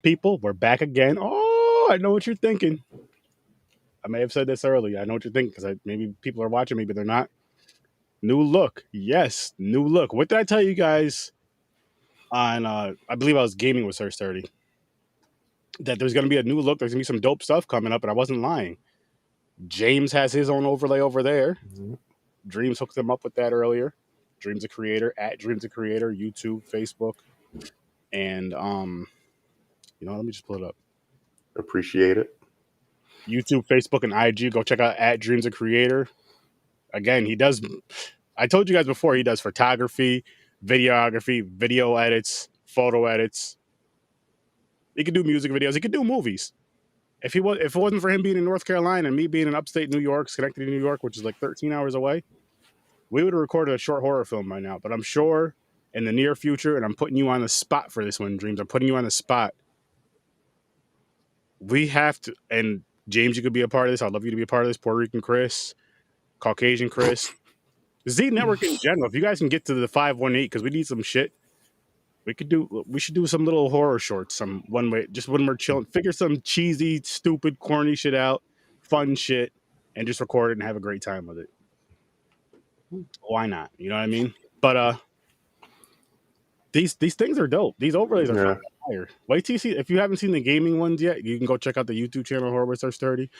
People, we're back again. Oh, I know what you're thinking. I may have said this earlier. I know what you're thinking because maybe people are watching me, but they're not. New look. Yes, new look. What did I tell you guys on, I believe I was gaming with Sir Sturdy, that there's going to be a new look. There's going to be some dope stuff coming up, and I wasn't lying. James has his own overlay over there. Mhm. Dreams hooked him up with that earlier. Dreams a Creator, at Dreams a Creator, YouTube, Facebook, and let me just pull it up. Appreciate it. YouTube, Facebook, and IG. Go check out at Dreams a Creator. Again, he does. I told you guys before, he does photography, videography, video edits, photo edits. He could do music videos. He could do movies. If it wasn't for him being in North Carolina and me being in upstate New York, Schenectady, New York, which is like 13 hours away, we would have recorded a short horror film by now. But I'm sure in the near future, and I'm putting you on the spot for this one, Dreams. I'm putting you on the spot. We have to, and James, you could be a part of this. I'd love you to be a part of this. Puerto Rican Chris, Caucasian Chris, Z Network in general. If you guys can get to the 518, because we need some shit. We should do some little horror shorts, some one way, just when we're chilling, figure some cheesy, stupid, corny shit out, fun shit, and just record it and have a great time with it. Why not? You know what I mean? But these things are dope. These overlays are fucking fire. Wait till you see. If you haven't seen the gaming ones yet, you can go check out the YouTube channel HORROWITHSIR.STURDY,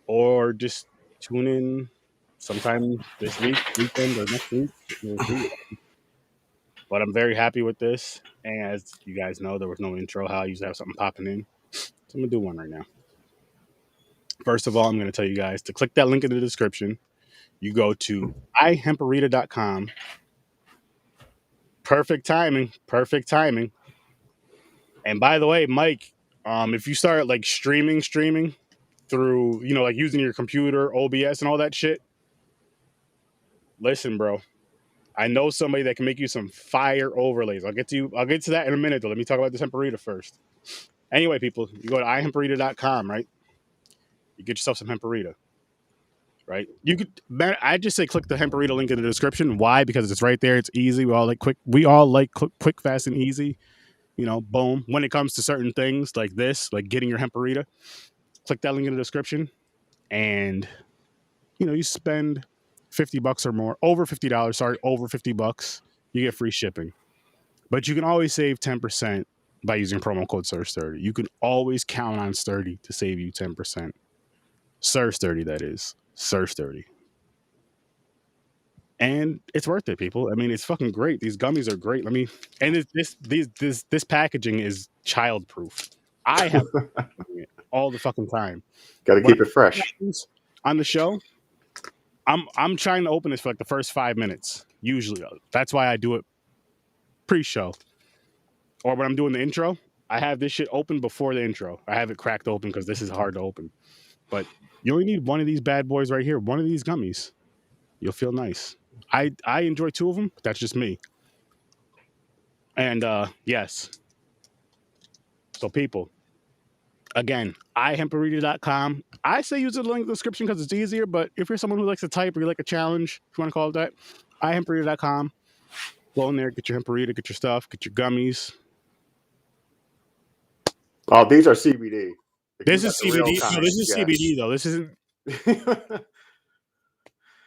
or just tune in sometime this weekend or next week. But I'm very happy with this. And as you guys know, there was no intro. How I usually have something popping in. So I'm going to do one right now. First of all, I'm going to tell you guys to click that link in the description. You go to HEMPARITA.com. Perfect timing. Perfect timing. And by the way, Mike, if you start like streaming through, like using your computer, OBS and all that shit, listen, bro. I know somebody that can make you some fire overlays. I'll get to that in a minute, though. Let me talk about this Hemparita first. Anyway, people, you go to ihemparita.com, right? You get yourself some Hemparita, right? I just say click the Hemparita link in the description. Why? Because it's right there. It's easy. We all like quick, fast, and easy. Boom. When it comes to certain things like this, like getting your Hemparita, click that link in the description, and you spend $50 or more, over $50. Sorry, over $50. You get free shipping. But you can always save 10% by using promo code SIR30. You can always count on Sturdy to save you 10%. SIR30, that is. SIR30. And it's worth it, people. I mean, it's fucking great. These gummies are great. This packaging is child-proof. I have it all the fucking time. Got to keep it fresh. On the show, I'm trying to open this for like the first 5 minutes. Usually, that's why I do it pre-show. Or when I'm doing the intro, I have this shit open before the intro. I have it cracked open because this is hard to open. But you only need one of these bad boys right here. One of these gummies. You'll feel nice. I enjoy two of them, but that's just me. And yes. So people, again, ihemparita.com. I say use the link in the description because it's easier, but if you're someone who likes to type or you like a challenge, if you want to call it that, ihemparita.com. Go in there, get your Hemparita, get your stuff, get your gummies. Oh, these are CBD. This is CBD. No, this is CBD though. This isn't.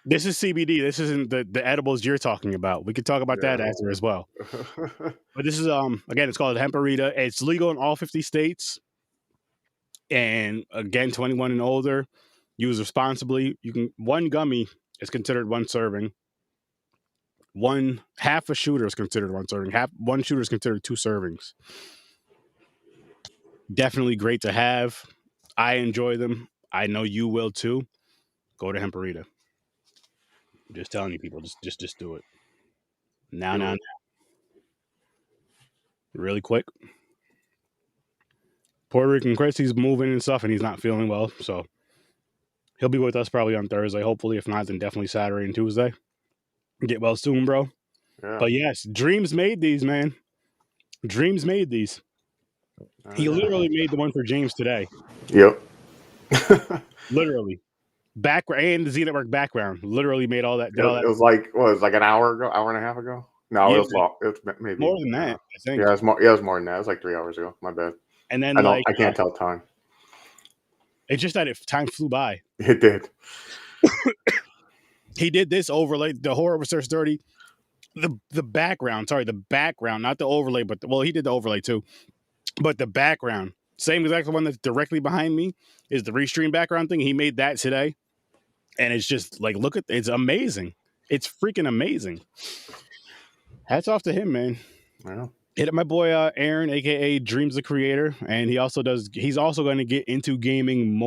This is CBD. This isn't the edibles you're talking about. We could talk about that after as well. But this is again, it's called Hemparita. It's legal in all 50 states. And again, 21 and older. Use responsibly. One gummy is considered one serving. Half a shooter is considered one serving. One shooter is considered two servings. Definitely great to have. I enjoy them. I know you will too. Go to Hemparita. I'm just telling you, people, just do it. Now. Really quick. Puerto Rican Chris, he's moving and stuff, and he's not feeling well, so he'll be with us probably on Thursday, hopefully. If not, then definitely Saturday and Tuesday. Get well soon, bro. Yeah. But yes, Dreams made these, man. Dreams made these. He literally made the one for James today. Yep. Literally. Background and the Z Network background. Literally made all that. It was like an hour ago, hour and a half ago. No, yeah, it was maybe more than that. I think. Yeah, it was more than that. It was like 3 hours ago. My bad. And then I can't tell time. it's just that if time flew by. It did. He did this overlay, the Horror with Sir Sturdy, the background, not the overlay, but he did the overlay too. But the background, same exact one that's directly behind me, is the Restream background thing. He made that today. And it's just like, it's amazing. It's freaking amazing. Hats off to him, man. Yeah. Hit up my boy Aaron, aka Dreams the Creator, and he's also going to get into gaming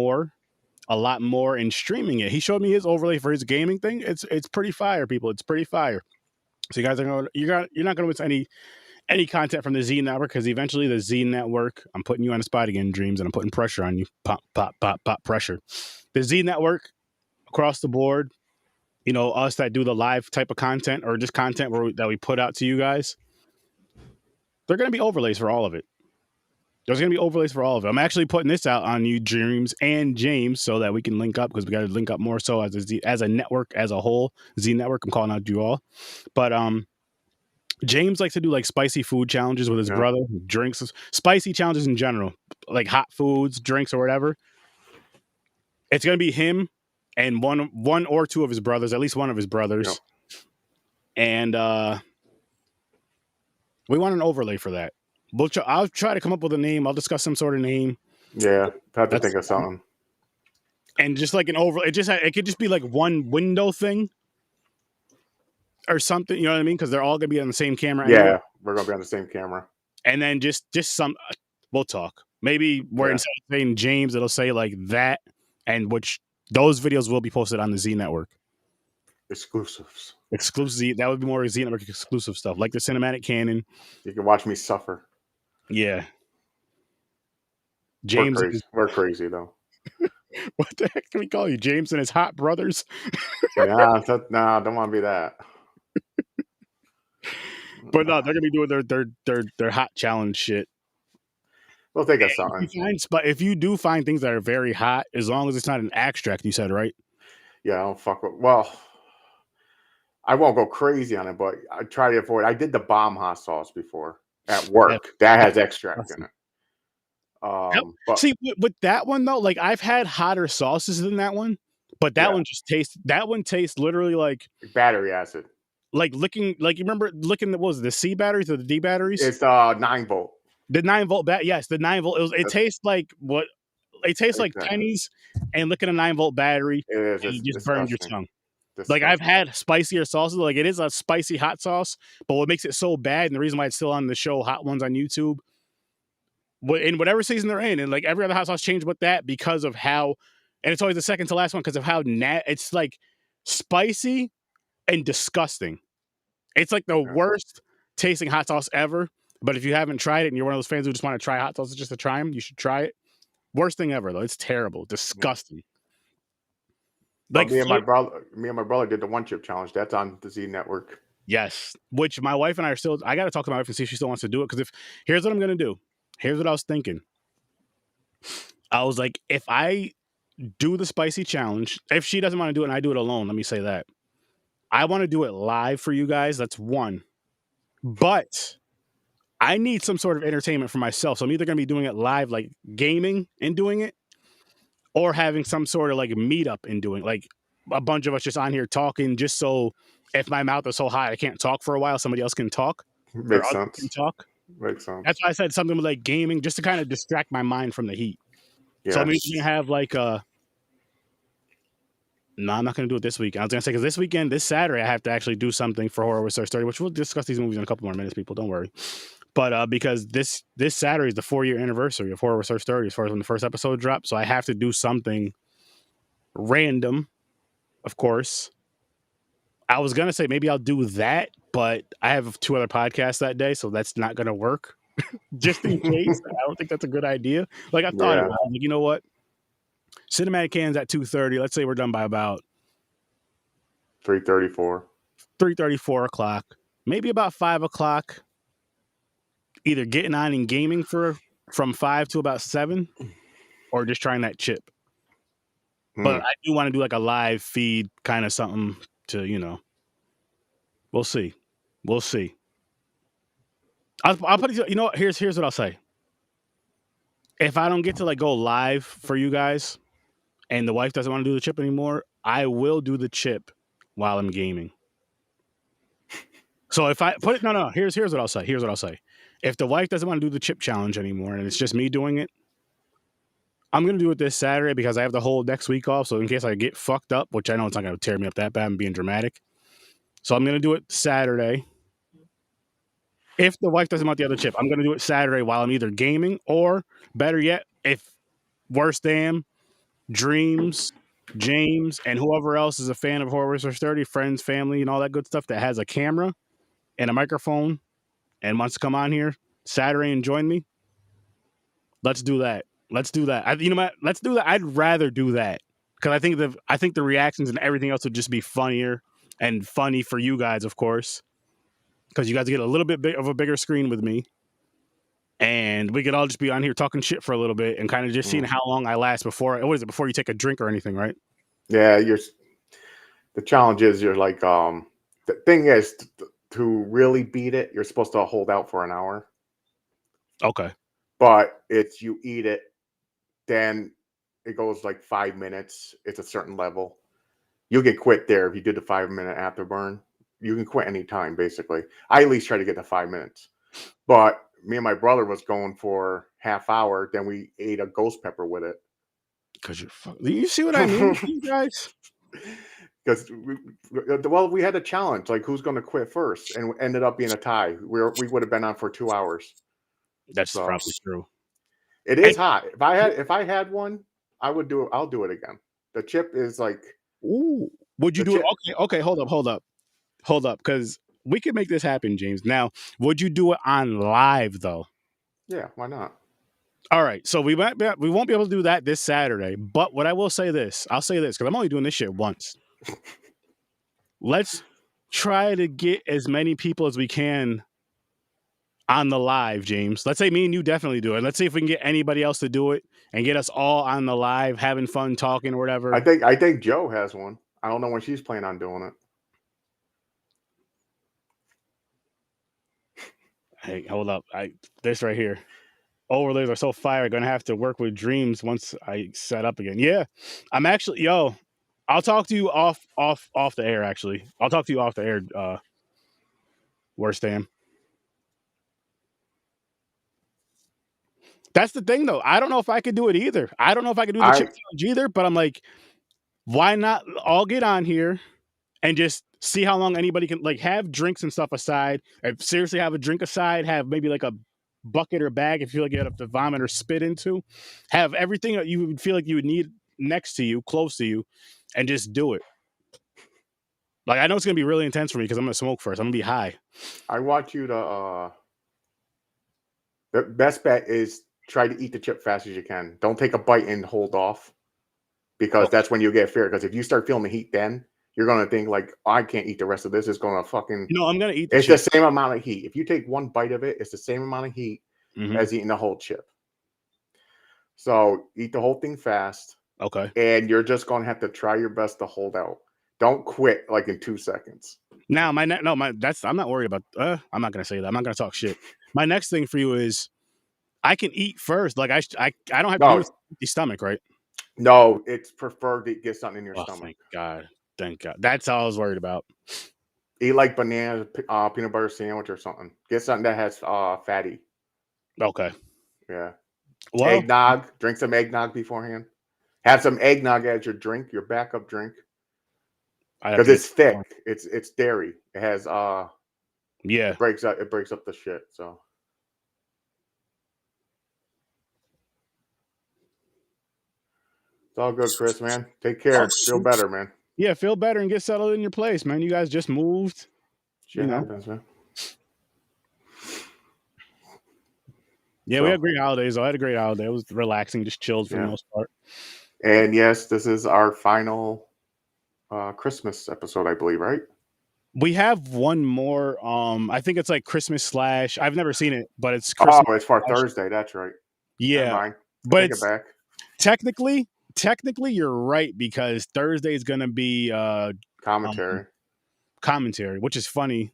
a lot more, and streaming it. He showed me his overlay for his gaming thing. It's pretty fire, people. It's pretty fire. So you guys you're not going to miss any content from the Z Network, because eventually the Z Network, I'm putting you on the spot again, Dreams, and I'm putting pressure on you. Pop, pop, pop, pop, pressure. The Z Network, across the board, us that do the live type of content, or just content that we put out to you guys, they're going to be overlays for all of it. There's going to be overlays for all of it. I'm actually putting this out on you, Dreams and James, so that we can link up, because we got to link up more so as a network as a whole. Z Network, I'm calling out you all. But James likes to do like spicy food challenges with his brother, drinks, spicy challenges in general, like hot foods, drinks, or whatever. It's going to be him and one or two of his brothers, at least one of his brothers. Yep. And we want an overlay for that. I'll try to come up with a name. I'll discuss some sort of name. Yeah, I have to think of something. And just like an overlay, it could just be like one window thing or something. You know what I mean? Because they're all gonna be on the same camera. Yeah, anyway. We're gonna be on the same camera. And then just some. We'll talk. Maybe where instead of saying James, it'll say like that, and which those videos will be posted on the Z Network. Exclusives. Exclusive. That would be more Z Network exclusive stuff, like the cinematic canon. You can watch me suffer. Yeah. James, we're crazy though. What the heck can we call you, James and his hot brothers? Nah, don't want to be that. But no, they're gonna be doing their hot challenge shit. We'll think of something. But if you do find things that are very hot, as long as it's not an extract, you said, right? Yeah, I don't fuck with. Well, I won't go crazy on it, but I try to avoid. I did the bomb hot sauce before at work. That has extract in it. But see, with that one though, like I've had hotter sauces than that one, but that one tastes literally like battery acid. Like you remember licking what was it, the C batteries or the D batteries? It's 9-volt. The 9-volt yes, the 9-volt. It tastes like what? It tastes like pennies and licking a 9-volt battery. It is. And you just burned your tongue. Disgusting. Like I've had spicier sauces. Like it is a spicy hot sauce, but what makes it so bad, and the reason why it's still on the show Hot Ones on YouTube, in whatever season they're in, and like every other hot sauce changed with that because of how, and it's always the second to last one because of how it's like spicy and disgusting. It's like the worst tasting hot sauce ever. But if you haven't tried it and you're one of those fans who just want to try hot sauces just to try them, you should try it. Worst thing ever though. It's terrible, disgusting. Like me and my brother did the one chip challenge. That's on the Z Network. Yes, which my wife and I are still. I got to talk to my wife and see if she still wants to do it. Because here's what I'm gonna do. Here's what I was thinking. I was like, if I do the spicy challenge, if she doesn't want to do it and I do it alone, let me say that. I want to do it live for you guys. That's one. But I need some sort of entertainment for myself. So I'm either going to be doing it live, like gaming and doing it, or having some sort of like meetup and doing like a bunch of us just on here talking, just so if my mouth is so hot I can't talk for a while, somebody else can talk. Makes sense. Can talk. Makes sense. That's why I said something with like gaming, just to kind of distract my mind from the heat. Yes. So I'm going to have like no, I'm not going to do it this weekend. I was going to say, because this weekend, this Saturday, I have to actually do something for Horror with Sir.STURDY, which we'll discuss these movies in a couple more minutes, people. Don't worry. But because this Saturday is the 4-year anniversary of Horror with Sir.STURDY as far as when the first episode dropped. So I have to do something random, of course. I was going to say maybe I'll do that, but I have 2 other podcasts that day, so that's not going to work. Just in case. I don't think that's a good idea. Like I thought about it. Like, you know what? Cinematic cans at 2:30. Let's say we're done by about 3:34. 3:34 o'clock. Maybe about 5 o'clock. Either getting on and gaming from 5 to about 7, or just trying that chip. But I do want to do like a live feed kind of something to, we'll see. We'll see. I'll put it, here's what I'll say. if I don't get to like go live for you guys, and the wife doesn't want to do the chip anymore, I will do the chip while I'm gaming. So if I put it, no, here's what I'll say. Here's what I'll say. If the wife doesn't want to do the chip challenge anymore, and it's just me doing it, I'm gonna do it this Saturday because I have the whole next week off. So in case I get fucked up, which I know it's not gonna tear me up that bad, I'm being dramatic. So I'm gonna do it Saturday. If the wife doesn't want the other chip, I'm gonna do it Saturday while I'm either gaming or, better yet, if Worst Damn, Dreams, James, and whoever else is a fan of Horror with Sir Sturdy, friends, family, and all that good stuff that has a camera and a microphone and wants to come on here Saturday and join me, let's do that. Let's do that. You know what? Let's do that. I'd rather do that because I think the reactions and everything else would just be funnier and funny for you guys, of course, because you guys get a little bit of a bigger screen with me, and we could all just be on here talking shit for a little bit and kind of just seeing how long I last before. What is it? Before you take a drink or anything, right? Yeah, the challenge is you're like the thing is to really beat it, you're supposed to hold out for an hour. Okay. But it's you eat it, then it goes like 5 minutes. It's a certain level. You can quit there if you did the 5-minute afterburn. You can quit anytime, basically. I at least try to get to 5 minutes. But me and my brother was going for half hour. Then we ate a ghost pepper with it. Because you see what I mean, you guys? Because we had a challenge, like who's going to quit first, and ended up being a tie. We would have been on for 2 hours. That's probably true. It is hot. If I had one, I would do it. I'll do it again. The chip is like. Ooh, would you do it? Okay. Hold up. Because we could make this happen, James. Now, would you do it on live though? Yeah, why not? All right. So we won't be able to do that this Saturday. But what I will say I'll say this because I'm only doing this shit once. Let's try to get as many people as we can on the live, James. Let's say me and you definitely do it. Let's see if we can get anybody else to do it and get us all on the live, having fun, talking or whatever. I think Joe has one. I don't know when she's planning on doing it. Hey, hold up. This right here. Overlays are so fire. Gonna have to work with Dreams once I set up again. Yeah, I'm actually I'll talk to you off the air. Actually, I'll talk to you off the air. Worst damn. That's the thing, though. I don't know if I could do it either. I don't know if I could do the chip challenge either. But I'm like, why not all get on here and just see how long anybody can have drinks and stuff aside. If seriously have a drink aside, have maybe like a bucket or bag if you feel like you have to vomit or spit into. Have everything that you would feel like you would need next to you, close to you, and just do it. Like I know it's gonna be really intense for me because I'm gonna smoke first. I'm gonna be high. I want you to the best bet is try to eat the chip fast as you can. Don't take a bite and hold off. Because that's when you get fear. Because if you start feeling the heat then, you're going to think like, oh, I can't eat the rest of this. It's going to fucking... I'm going to eat the same amount of heat. If you take one bite of it, it's the same amount of heat as eating the whole chip. So eat the whole thing fast. Okay. And you're just going to have to try your best to hold out. Don't quit like in 2 seconds. Now, I'm not worried about... I'm not going to say that. I'm not going to talk shit. My next thing for you is I can eat first. Like I don't have to eat the stomach, right? No, it's preferred to get something in your stomach. Thank God. That's all I was worried about. Eat like bananas, peanut butter sandwich or something. Get something that has fatty. Okay. Yeah. Well, eggnog. Drink some eggnog beforehand. Have some eggnog as your drink, your backup drink. Because it's thick. It's dairy. It has it breaks up the shit. So. It's all good, Chris, man. Take care. Feel better, man. Yeah, feel better and get settled in your place, man. You guys just moved. Shit happens, man. Yeah, we had great holidays. I had a great holiday. It was relaxing, just chilled for the most part. And yes, this is our final Christmas episode, I believe, right? We have one more. I think it's like Christmas / I've never seen it, but it's Christmas. Oh, it's for Thursday. That's right. Yeah, but take it back. Technically, you're right because Thursday is going to be commentary, which is funny.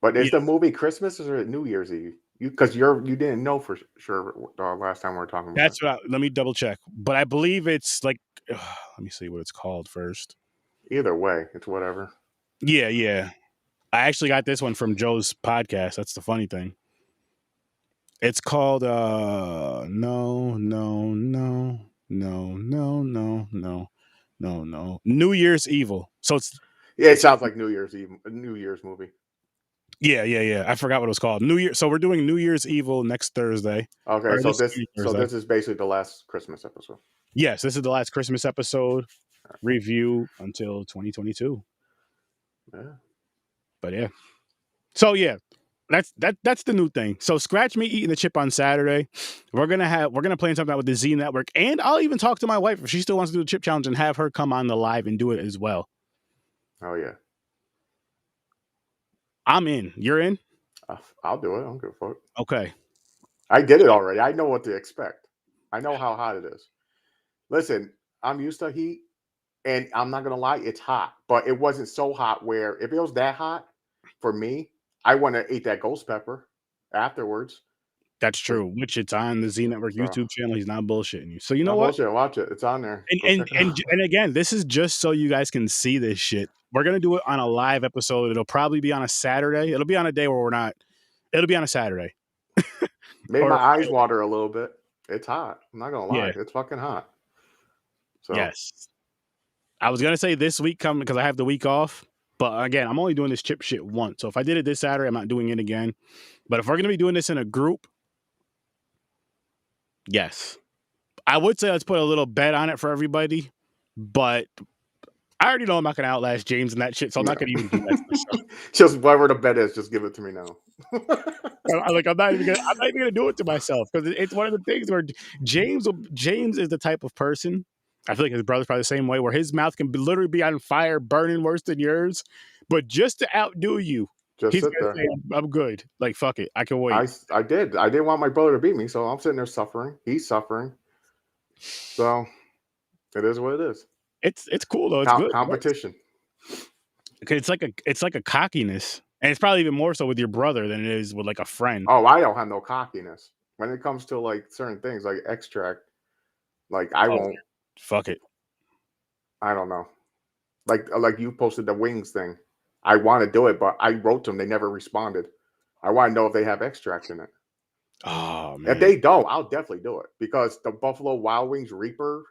But is the movie Christmas or New Year's Eve? because you didn't know for sure last time we were talking about That's what. Let me double check. But I believe it's like. Let me see what it's called first. it. Either way, it's whatever. Yeah, yeah. I actually got this one from Joe's podcast. That's the funny thing. It's called no, no, no, no, no, no, no, no, no. New Year's Evil. So it's Yeah, it sounds like New Year's Eve, a New Year's movie. yeah. I forgot what it was called. New Year. So we're doing New Year's Evil next Thursday. Okay, Or so this this coming so Thursday. this is basically the last Christmas episode. Yes, this is the last Christmas episode review until 2022. Yeah. But yeah. So yeah, that's the new thing. So scratch me eating the chip on Saturday. We're gonna plan something out with the Z Network, and I'll even talk to my wife if she still wants to do the chip challenge and have her come on the live and do it as well. Oh yeah. I'm in. You're in? I'll do it. I don't give a fuck. Okay. I did it already. I know what to expect. I know how hot it is. Listen, I'm used to heat, and I'm not gonna lie, it's hot. But it wasn't so hot where if it was that hot for me, I wouldn't have ate that ghost pepper afterwards. That's true. Which it's on the Z Network So, YouTube channel. He's not bullshitting you. So you know no what? bullshit. Watch it. It's on there. And Go and check it and out. and again, this is just so you guys can see this shit. We're gonna do it on a live episode. It'll probably be on a Saturday. It'll be on a day where we're not. It'll be on a Saturday. Made my Or eyes water a little bit. It's hot. I'm not gonna lie. yeah. It's fucking hot. So Yes. I was gonna say this week coming because I have the week off. But again, I'm only doing this chip shit once. So if I did it this Saturday, I'm not doing it again. But if we're gonna be doing this in a group, yes. I would say let's put a little bet on it for everybody. But I already know I'm not gonna outlast James and that shit, so I'm not gonna even do that to myself. just whatever the bet is, just give it to me now. I'm not even gonna do it to myself because it's one of the things where James is the type of person. I feel like his brother's probably the same way, where his mouth can literally be on fire, burning worse than yours. But just to outdo you, Just he's sit gonna there. say, "I'm good." Like fuck it, I can wait. I didn't want my brother to beat me, so I'm sitting there suffering. He's suffering. So it is what it is. It's cool though. It's good. Competition. Okay, it's like a cockiness, and it's probably even more so with your brother than it is with like a friend. Oh, I don't have no cockiness when it comes to like certain things like extract. Like I won't. Fuck it. I don't know. Like you posted the wings thing. I want to do it, but I wrote them. They never responded. I want to know if they have extract in it. Oh man. If they don't, I'll definitely do it because the Buffalo Wild Wings Reaper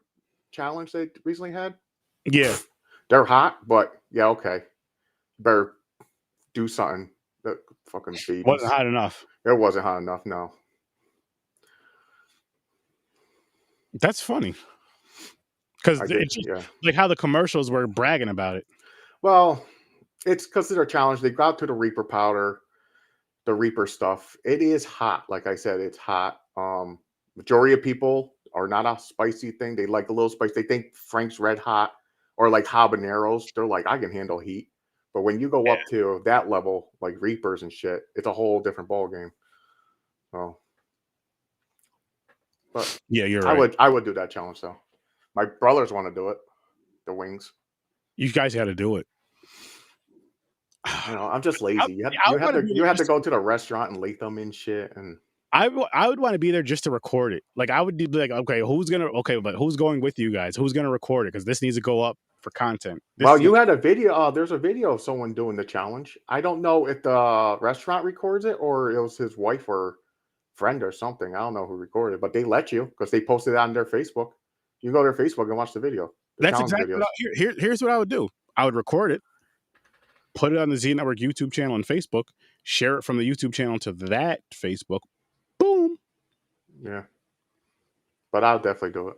challenge they recently had. Yeah, they're hot, but yeah, okay. Better do something. That fucking beans. wasn't hot enough. It wasn't hot enough. No. That's funny. Because it's just like how the commercials were bragging about it. Well, it's because of their challenge. They got to the Reaper powder, the Reaper stuff. It is hot. Like I said, it's hot. Majority of people are not a spicy thing. They like a little spice. They think Frank's Red Hot or like habaneros. They're like, I can handle heat. But when you go up to that level, like Reapers and shit, it's a whole different ball game. So, but yeah, you're right. I would do that challenge though. My brothers want to do it. The wings. You guys got to do it. You know, I'm just lazy. You have to go to the restaurant and late them in shit. And I would want to be there just to record it. Like I would be like, okay, but who's going with you guys? Who's gonna record it? Because this needs to go up for content. You had a video. There's a video of someone doing the challenge. I don't know if the restaurant records it or it was his wife or friend or something. I don't know who recorded it, but they let you because they posted it on their Facebook. You can go to their Facebook and watch the video. That's exactly here's what I would do. I would record it, put it on the Z Network YouTube channel and Facebook, share it from the YouTube channel to that Facebook. Boom. Yeah. But I'll definitely do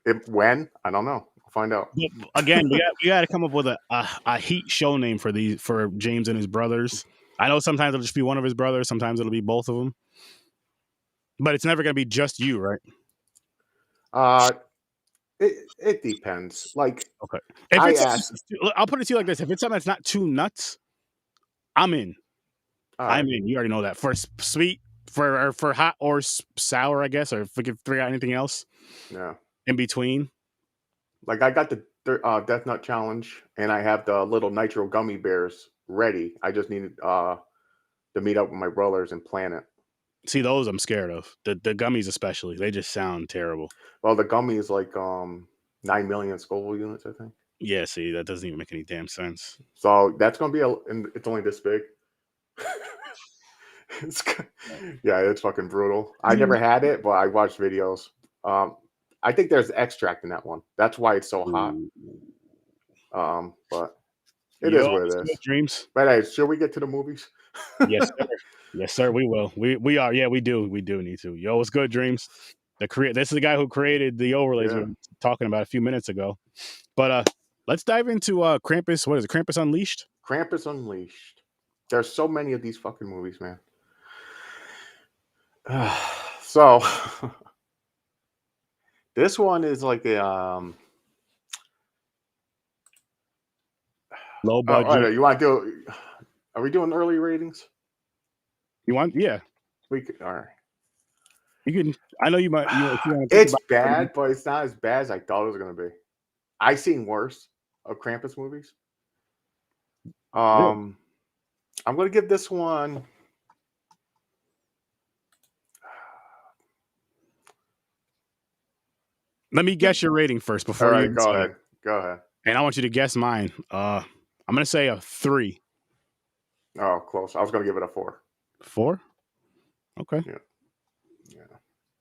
it. When? I don't know. We'll find out. But again, we got to come up with a heat show name for James and his brothers. I know sometimes it'll just be one of his brothers. Sometimes it'll be both of them. But it's never going to be just you, right? It depends. Like, okay. I'll put it to you like this: if it's something that's not too nuts, I'm in. I'm in. You already know that. For sweet, for hot or sour, I guess, or if we could figure out anything else. Yeah. In between. Like I got the Death Nut Challenge, and I have the little nitro gummy bears ready. I just needed the to meet up with my brothers and plan it. See, those I'm scared of. The gummies especially. They just sound terrible. Well, the gummy is like 9 million Scoville units, I think. Yeah, see, that doesn't even make any damn sense. So that's gonna be it's only this big. Yeah, it's fucking brutal. I never had it, but I watched videos. I think there's extract in that one. That's why it's so hot. But it is what it is. Dreams. But hey, should we get to the movies? Yes, sir. Yes, sir. We will. We are. Yeah, we do. We do need to. Yo, what's good, Dreams? This is the guy who created the overlays we were talking about a few minutes ago. But let's dive into Krampus. What is it? Krampus Unleashed? Krampus Unleashed. There's so many of these fucking movies, man. So this one is like a low budget. You want to do? Are we doing early ratings? You want? Yeah, we could. All right. You can. I know you might. It's bad, but it's not as bad as I thought it was going to be. I've seen worse of Krampus movies. I'm going to give this one. Let me guess your rating first before you. Go ahead. Go ahead. And I want you to guess mine. I'm going to say a 3. Oh, close. I was going to give it a 4. 4? Okay. Yeah.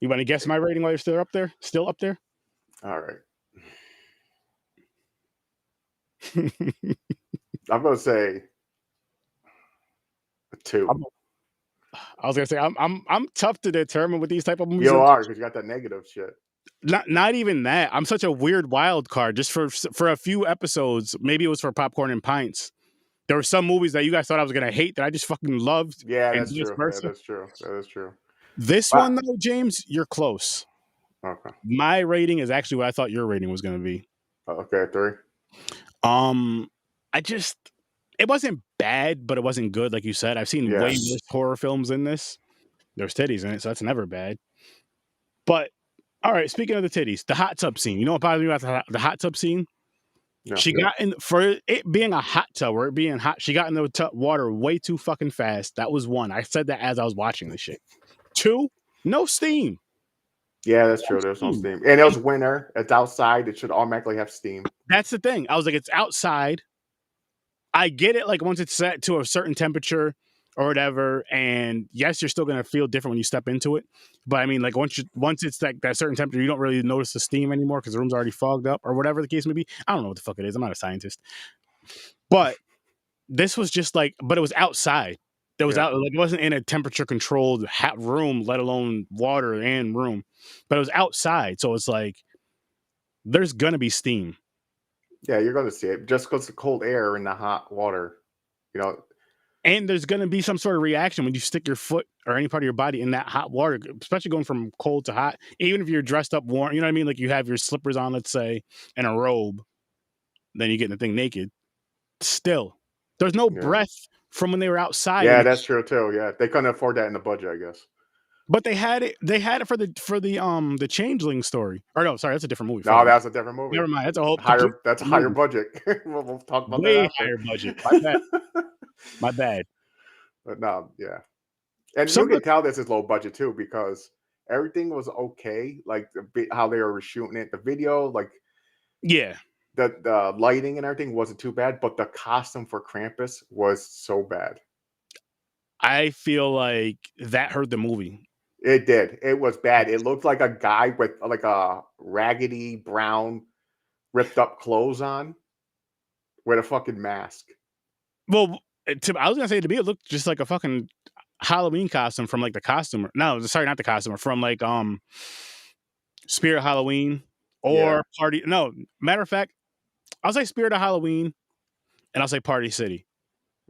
You want to guess my rating while you're still up there? Still up there? All right. I'm going to say a 2. I was going to say I'm tough to determine with these type of movies. You are, because you got that negative shit. Not even that. I'm such a weird wild card. Just for a few episodes, maybe it was for Popcorn and Pints. There were some movies that you guys thought I was gonna hate that I just fucking loved. Yeah, that's true. That is true. That is true. This one though, James, you're close. Okay. My rating is actually what I thought your rating was gonna be. Okay, 3. It wasn't bad, but it wasn't good, like you said. I've seen way worse horror films than this. There's titties in it, so that's never bad. But all right, speaking of the titties, the hot tub scene. You know what bothers me about the hot tub scene? Yeah, she got in, for it being a hot tub or it being hot, she got in the water way too fucking fast. That was 1. I said that as I was watching this shit. 2, no steam. Yeah, that's true. There's no steam. And it was winter. It's outside. It should automatically have steam. That's the thing. I was like, it's outside. I get it. Like once it's set to a certain temperature or whatever, and yes, you're still gonna feel different when you step into it. But I mean, like once it's like that certain temperature, you don't really notice the steam anymore because the room's already fogged up or whatever the case may be. I don't know what the fuck it is. I'm not a scientist. But this was just like, but it was outside. There was out, like it wasn't in a temperature controlled room, let alone water and room. But it was outside, so it's like there's gonna be steam. Yeah, you're gonna see it just because the cold air in the hot water, you know. And there's going to be some sort of reaction when you stick your foot or any part of your body in that hot water, especially going from cold to hot. Even if you're dressed up warm, you know what I mean? Like you have your slippers on, let's say, and a robe, then you get in the thing naked. Still, there's no breath from when they were outside. Yeah, that's true too. Yeah, they couldn't afford that in the budget, I guess. But they had it. They had it for the Changeling story. Or no, sorry, that's a different movie. No, that's a different movie. Never mind. That's a whole higher. That's a higher budget. we'll talk about way that. Higher budget. My bad. My bad. But no, yeah. And you can tell this is low budget too because everything was okay. Like how they were shooting it, the video, like the lighting and everything wasn't too bad, but the costume for Krampus was so bad. I feel like that hurt the movie. It did. It was bad. It looked like a guy with like a raggedy brown, ripped up clothes on, with a fucking mask. Well, I was gonna say to me, it looked just like a fucking Halloween costume from like the costumer. No, sorry, not the costumer. From like Spirit Halloween or Party. No, matter of fact, I'll say Spirit of Halloween, and I'll say Party City.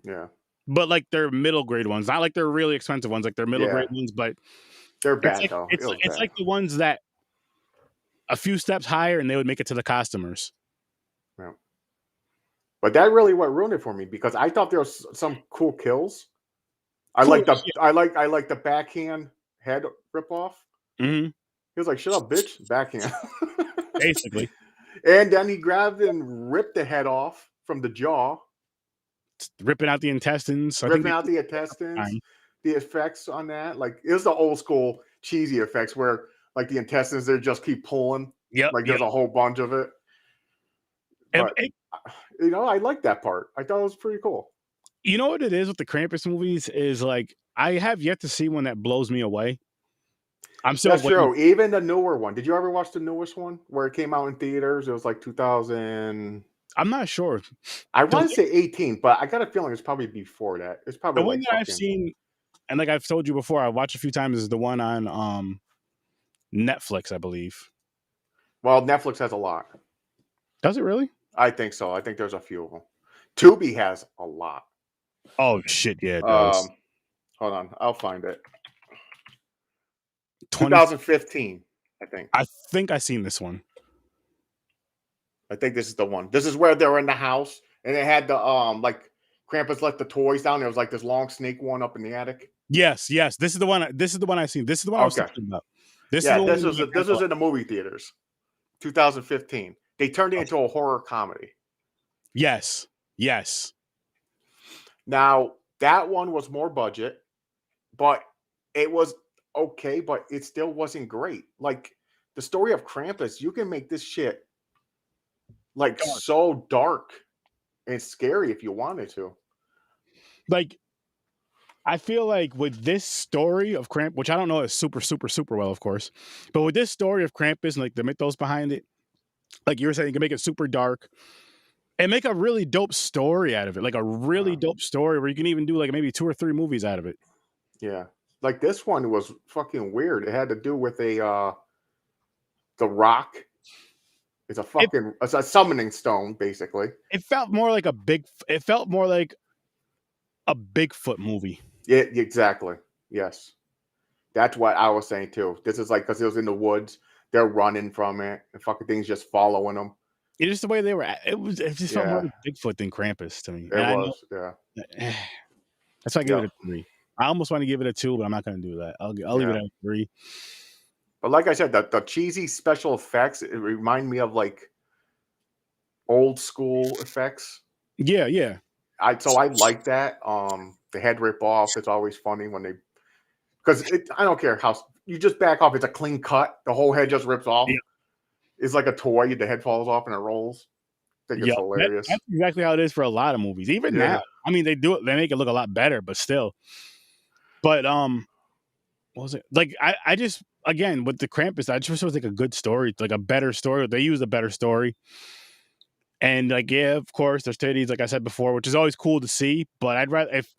Yeah, but like they're middle grade ones, not like they're really expensive ones. Like they're middle grade ones, but they're bad like, though. It's like the ones that a few steps higher, and they would make it to the costumers. Yeah. But that really what ruined it for me because I thought there was some cool kills. I like the backhand head rip off. Mm-hmm. He was like, "Shut up, bitch!" Backhand, basically. And then he grabbed and ripped the head off from the jaw. ripping out the intestines. I think ripping out the intestines, the effects on that, like it was the old school cheesy effects where like the intestines they just keep pulling. Yep. Like there's a whole bunch of it. But you know, I like that part. I thought it was pretty cool. You know what it is with the Krampus movies is like I have yet to see one that blows me away. I'm still That's true. Even the newer one. Did you ever watch the newest one where it came out in theaters? It was like 2000. I'm not sure. I want to say 18, but I got a feeling it's probably before that. It's probably the one like that I've seen, and like I've told you before, I watched a few times is the one on Netflix, I believe. Well, Netflix has a lot. Does it really? I think so. I think there's a few of them. Tubi has a lot. Oh shit, yeah, it does. Hold on, I'll find it. 2015, I think. I think I seen this one. I think this is the one. This is where they were in the house, and they had the like Krampus left the toys down. There was like this long snake one up in the attic. Yes. This is the one. This is the one I seen. This is the one I was talking about. This was in the movie theaters. 2015. They turned it into a horror comedy. Yes. Now that one was more budget, but it was okay, but it still wasn't great. Like the story of Krampus, you can make this shit like so dark and scary if you wanted to. Like, I feel like with this story of Krampus, which I don't know is super well, of course, but with this story of Krampus and like the mythos behind it, like you were saying, you can make it super dark and make a really dope story out of it. Like a really dope story where you can even do like maybe 2 or 3 movies out of it. Yeah. Like this one was fucking weird. It had to do with the rock. It's a summoning stone, basically. It felt more like a Bigfoot movie. Yeah, exactly. Yes. That's what I was saying too. This is like because it was in the woods, they're running from it, and fucking things just following them. It's just the way they were. It just felt more like Bigfoot than Krampus to me. Yeah. That's why I gave it a 3. I almost want to give it a 2, but I'm not going to do that. I'll leave it at a 3. But like I said, the cheesy special effects, it remind me of like old school effects. Yeah. I like that. The head rip off. It's always funny when they, because I don't care how you just back off. It's a clean cut. The whole head just rips off. Yeah. It's like a toy. The head falls off and it rolls. I think it's hilarious. That's exactly how it is for a lot of movies. Even now, I mean, they do it. They make it look a lot better, but still. But what was it like? I just again with the Krampus, I just wish it was like a good story, like a better story. They use a better story. And like, yeah, of course, there's titties, like I said before, which is always cool to see. But I'd rather, if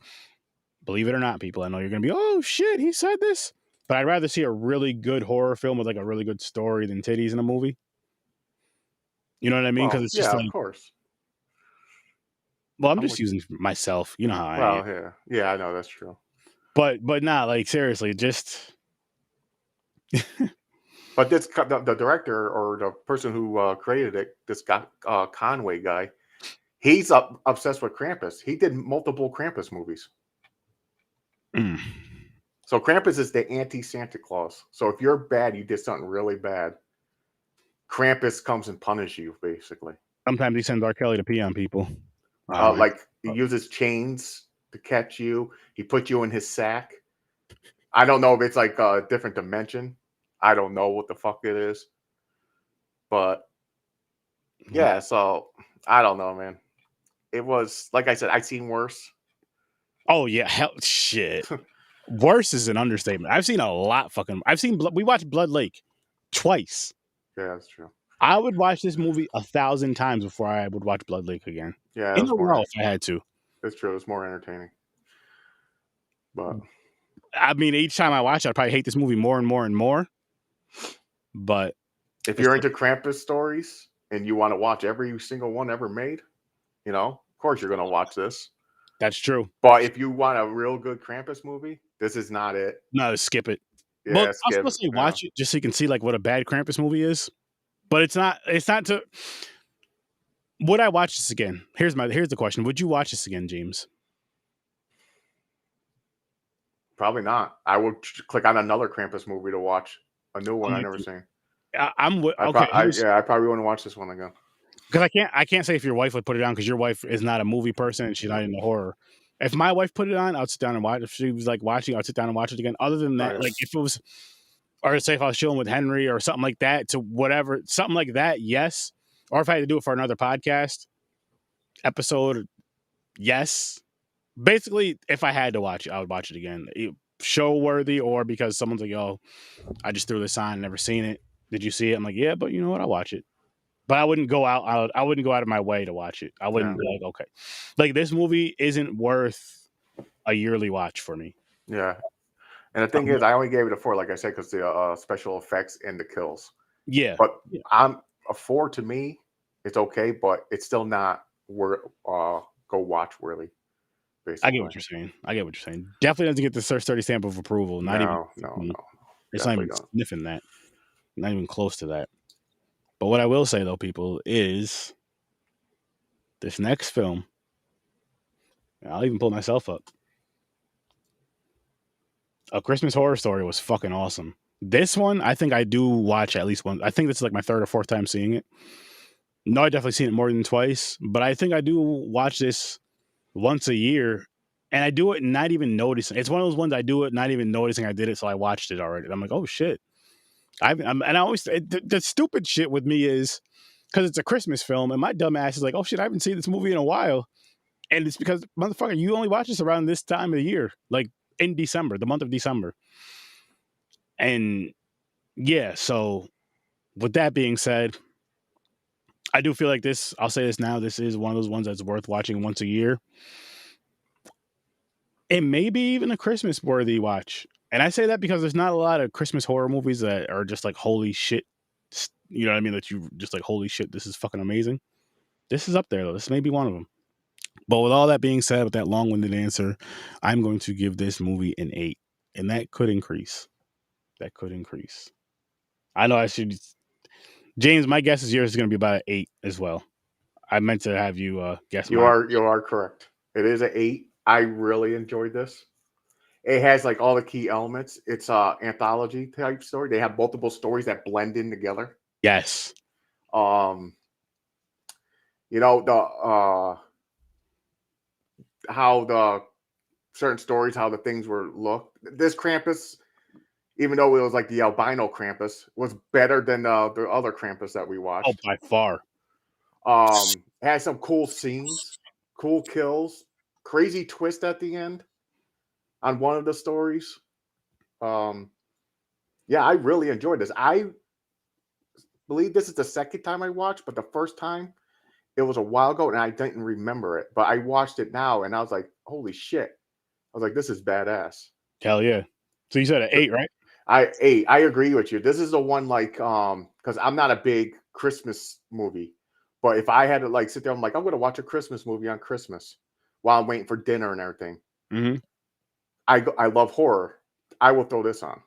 believe it or not, people, I know you're gonna be, oh shit, he said this, but I'd rather see a really good horror film with like a really good story than titties in a movie. You know what I mean? Because it's just like, of course. Well, I'm just using myself. You know how I am. Yeah, I know that's true. But nah, like seriously, just. But this the director or the person who created it, this guy Conway guy, he's obsessed with Krampus. He did multiple Krampus movies. So Krampus is the anti-Santa Claus. So if you're bad, you did something really bad, Krampus comes and punishes you, basically. Sometimes he sends R. Kelly to pee on people. Like he uses chains to catch you. He put you in his sack. I don't know if it's like a different dimension. I don't know what the fuck it is. But yeah, so I don't know, man. It was, like I said, I've seen worse. Oh, yeah. Hell, shit. Worse is an understatement. I've seen a lot we watched Blood Lake twice. Yeah, that's true. I would watch this movie 1,000 times before I would watch Blood Lake again. Yeah, in a row if I had to. It's true. It's more entertaining. But I mean, each time I watch it, I'd probably hate this movie more and more and more. But if you're into Krampus stories and you want to watch every single one ever made, you know, of course you're going to watch this. That's true. But if you want a real good Krampus movie, this is not it. No, skip it. Yeah, well, I was supposed to say watch it just so you can see like what a bad Krampus movie is. But it's not to. Would I watch this again? Here's the question. Would you watch this again, James? Probably not. I would click on another Krampus movie to watch. A new one I've never seen. I probably wouldn't watch this one again. Because I can't say if your wife would put it on because your wife is not a movie person and she's not into horror. If my wife put it on, I'd sit down and watch. If she was like watching, I'd sit down and watch it again. Other than Oh, that, yeah. like if it was, or say if I was chilling with Henry or something like that, to whatever, something like that, yes. Or if I had to do it for another podcast episode, yes. Basically, if I had to watch it, I would watch it again. Show worthy, or because someone's like, "Yo, I just threw this on, never seen it. Did you see it?" I'm like, "Yeah, but you know what? I'll watch it." But I wouldn't go out. I wouldn't go out of my way to watch it. I wouldn't be like, okay, like this movie isn't worth a yearly watch for me. Yeah. And the thing is, I only gave it a 4, like I said, because the special effects and the kills. Yeah, But I'm a 4 to me. It's okay, but it's still not worth go watch worthy. Basically, I get what you're saying. Definitely doesn't get the Sir Sturdy stamp of approval. Not even. No. It's not even sniffing that. Not even close to that. But what I will say though, people, is this next film. I'll even pull myself up. A Christmas Horror Story was fucking awesome. This one, I think I do watch at least once. I think this is like my 3rd or 4th time seeing it. No, I definitely seen it more than twice, but I think I do watch this once a year, and I do it not even noticing. It's one of those ones I do it not even noticing I did it, so I watched it already. I'm like, oh shit. And I always the stupid shit with me is because it's a Christmas film, and my dumb ass is like, oh shit, I haven't seen this movie in a while, and it's because motherfucker, you only watch this around this time of the year, like in December, the month of December, and yeah. So with that being said, I do feel like this. I'll say this now. This is one of those ones that's worth watching once a year. It may be even a Christmas worthy watch. And I say that because there's not a lot of Christmas horror movies that are just like, holy shit. You know what I mean? That you just like, holy shit, this is fucking amazing. This is up there though. This may be one of them. But with all that being said, with that long winded answer, I'm going to give this movie an 8. And that could increase. I know I should. James, my guess is yours is going to be about an 8 as well. I meant to have you guess. You are correct. It is an 8. I really enjoyed this. It has like all the key elements. It's a anthology type story. They have multiple stories that blend in together. Yes. You know, how the certain stories, how the things were looked. This Krampus, even though it was like the albino Krampus, was better than the other Krampus that we watched. Oh, by far. It had some cool scenes, cool kills, crazy twist at the end on one of the stories. Yeah, I really enjoyed this. I believe this is the second time I watched, but the first time it was a while ago and I didn't remember it. But I watched it now and I was like, holy shit. I was like, this is badass. Hell yeah. So you said an 8, right? I agree with you. This is the one like because I'm not a big Christmas movie. But if I had to like sit there, I'm like, I'm gonna watch a Christmas movie on Christmas while I'm waiting for dinner and everything. Mm-hmm. I love horror. I will throw this on.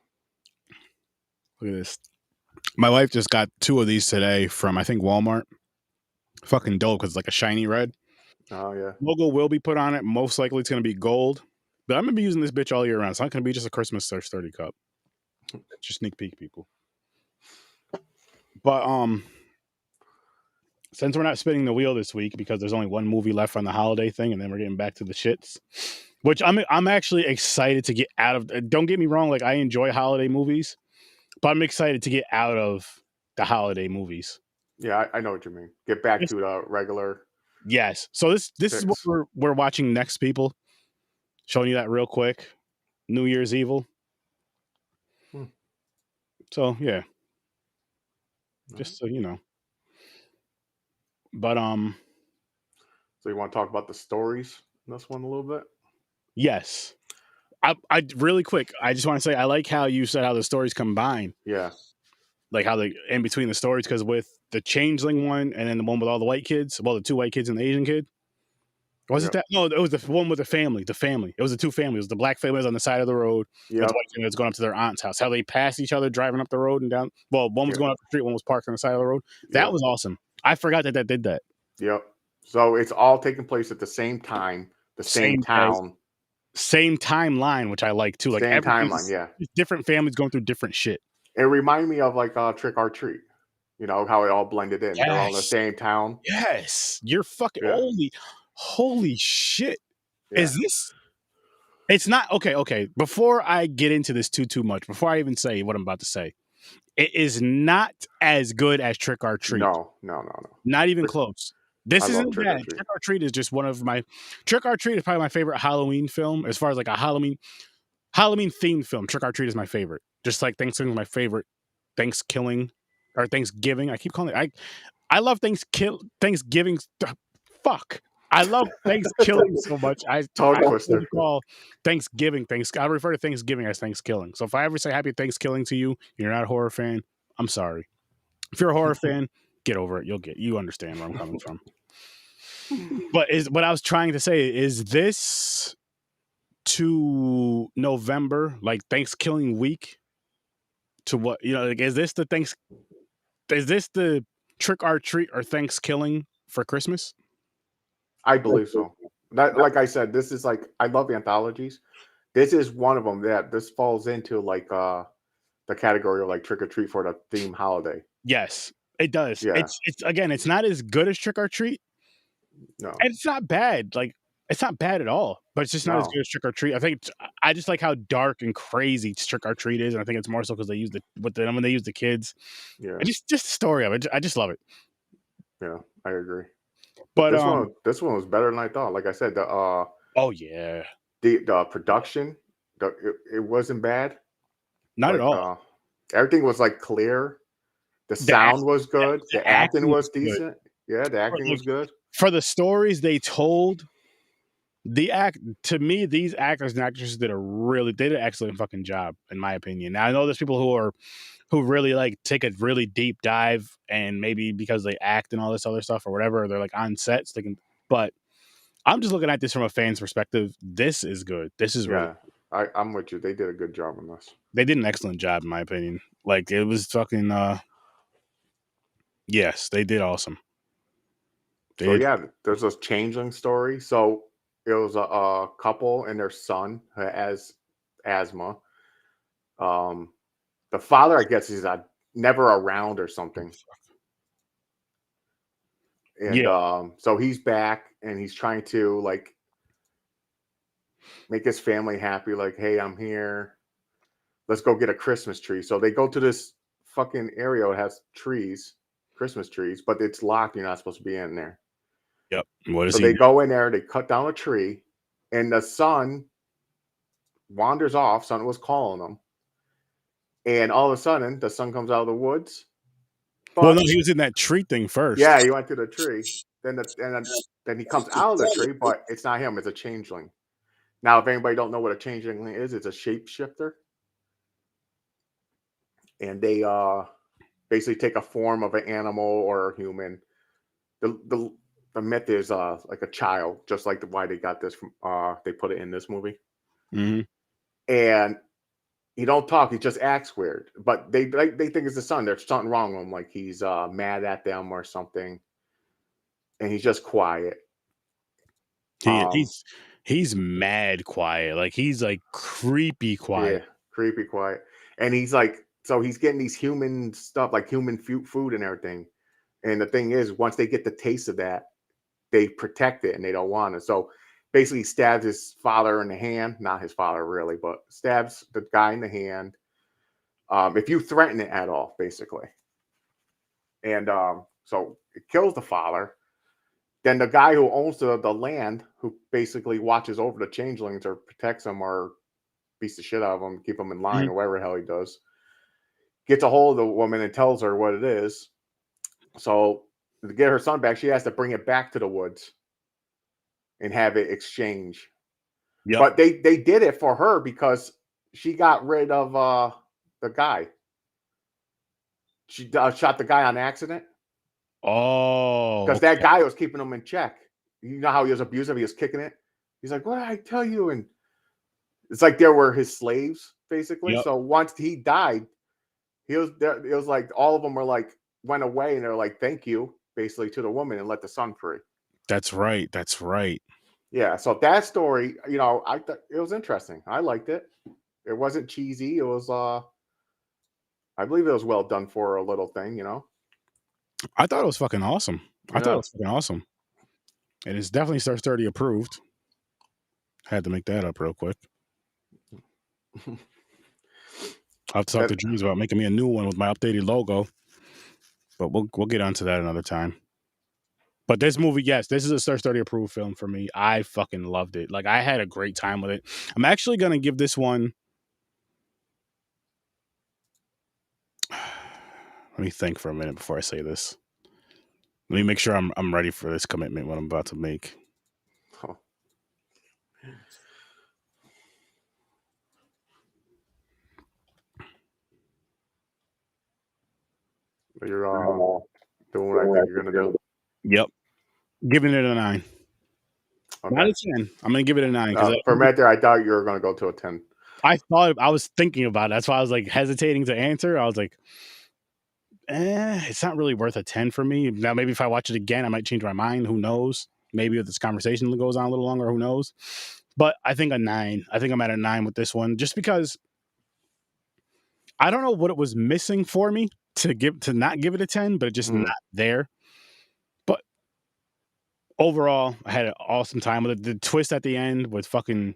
Look at this. My wife just got 2 of these today from I think Walmart. Fucking dope because it's like a shiny red. Oh yeah. Logo will be put on it. Most likely it's gonna be gold. But I'm gonna be using this bitch all year round. It's not gonna be just a Christmas Sir Sturdy cup. Just sneak peek, people. But since we're not spinning the wheel this week because there's only one movie left on the holiday thing, and then we're getting back to the shits, which I'm actually excited to get out of. Don't get me wrong, like I enjoy holiday movies, but I'm excited to get out of the holiday movies. Yeah, I know what you mean. Get back to the regular. Yes. So this is what we're watching next, people. Showing you that real quick. New Year's Evil. So yeah. Just so you know. But so you want to talk about the stories in this one a little bit? Yes. I really quick, I just want to say I like how you said how the stories combine. Yeah. Like how they in between the stories, because with the changeling one and then the one with all the white kids, well, the 2 white kids and the Asian kid. Was it that? No, it was the one with the family. The family. It was the 2 families. It was the black family was on the side of the road. The white family was going up to their aunt's house. How they passed each other driving up the road and down. Well, one was going up the street, one was parked on the side of the road. That was awesome. I forgot that did that. Yep. So it's all taking place at the same time, the same town. Same timeline, which I like too. Like same timeline, yeah. Different families going through different shit. It reminded me of like Trick or Treat. You know how it all blended in. They're all in the Yes. same town. Yes. You're fucking Yeah. holy shit. Yeah. Is this? It's not okay. Before I get into this too much, before I even say what I'm about to say, it is not as good as Trick or Treat. No. Not even close. This I love isn't Trick or bad. Treat. Trick or Treat is just one of my Trick or Treat is probably my favorite Halloween film as far as like a Halloween themed film. Trick or Treat is my favorite. Just like Thanksgiving is my favorite. Thanksgiving. I keep calling it. I love Thanksgiving. Fuck. I love Thanksgiving so much. I Twister. call Thanksgiving. I refer to Thanksgiving as Thanksgiving. So if I ever say Happy Thanksgiving to you, you're not a horror fan. I'm sorry. If you're a horror fan, get over it. You understand where I'm coming from. But what I was trying to say is this to November, like Thanksgiving week, to what like is this the Trick or Treat or Thanksgiving for Christmas? I believe so. That, like I said, this is like I love anthologies. This is one of them that this falls into like the category of like Trick or Treat for the theme holiday. Yes, it does. Yeah. It's again, it's not as good as Trick or Treat. No. And it's not bad. Like it's not bad at all, but it's just not as good as Trick or Treat. I think I just like how dark and crazy Trick or Treat is, and I think it's more so because they use when they use the kids. Yeah. Just the story of it. I just love it. Yeah, I agree. But this one was better than I thought. Like I said, the oh yeah, the production, it wasn't bad. Not like, at all. Everything was like clear. The sound was good. The acting was decent. Yeah, the acting was good. For the stories they told, to me, these actors and actresses did an excellent fucking job, in my opinion. Now I know there's people who really like take a really deep dive, and maybe because they act and all this other stuff or whatever, they're like on sets. But I'm just looking at this from a fan's perspective. This is good. This is really. I'm with you. They did a good job on this. They did an excellent job, in my opinion. Like it was fucking. Yes, they did awesome. There's this changeling story. So it was a couple and their son who has asthma. The father, I guess, is never around or something. And so he's back and he's trying to like make his family happy. Like, hey, I'm here. Let's go get a Christmas tree. So they go to this fucking area that has trees, Christmas trees, but it's locked. You're not supposed to be in there. Yep. What is so they go in there, they cut down a tree, and the son wanders off. Son was calling him. And all of a sudden, the son comes out of the woods. Well, no, he was in that tree thing first. Yeah, he went to the tree. Then he comes out of the tree, but it's not him. It's a changeling. Now, if anybody don't know what a changeling is, it's a shapeshifter. And they basically take a form of an animal or a human. The myth is like a child, just like why they got this from. They put it in this movie. Mm-hmm. And he don't talk. He just acts weird. But they think it's the son. There's something wrong with him. Like he's mad at them or something. And he's just quiet. He's mad quiet. Like he's like creepy quiet. Yeah, creepy quiet. And he's like, so he's getting these human stuff, like human food and everything. And the thing is, once they get the taste of that, they protect it and they don't want it. So basically, he stabs his father in the hand. Not his father, really, but stabs the guy in the hand. If you threaten it at all, basically. And so it kills the father. Then the guy who owns the land, who basically watches over the changelings or protects them or beats the shit out of them, keep them in line or whatever the hell he does, gets a hold of the woman and tells her what it is. So to get her son back, she has to bring it back to the woods and have it exchange. Yep. But they did it for her because she got rid of the guy. She shot the guy on accident. Oh, because that guy was keeping him in check. You know how he was abusive? He was kicking it. He's like, "What did I tell you?" And it's like they were his slaves, basically. Yep. So once he died, he was there. It was like all of them were like went away, and they're like, "Thank you," basically to the woman, and let the son free. That's right. That's right. Yeah. So that story, you know, I thought it was interesting. I liked it. It wasn't cheesy. It was, I believe, it was well done for a little thing, you know. I thought it was fucking awesome. I thought it Yeah. was fucking awesome. And it's definitely Star Sturdy approved. Had to make that up real quick. I'll have to talk to Dreams about making me a new one with my updated logo. But we'll get onto that another time. But this movie, yes, this is a Star Sturdy approved film for me. I fucking loved it. Like, I had a great time with it. I'm actually gonna give this one. Let me think for a minute before I say this. Let me make sure I'm ready for this commitment what I'm about to make. Oh. You're doing what I think you're gonna do. Yep, giving it a 9. Okay. Not a 10. I'm gonna give it a 9 because For a minute there, I thought you were gonna go to a 10. I was thinking about it. That's why I was like hesitating to answer. I was like, it's not really worth a 10 for me. Now, maybe if I watch it again, I might change my mind. Who knows? Maybe if this conversation goes on a little longer, who knows? But I think a 9. I think I'm at a 9 with this one, just because I don't know what it was missing for me to not give it a 10, but it's just not there. But overall, I had an awesome time with it. The twist at the end was fucking.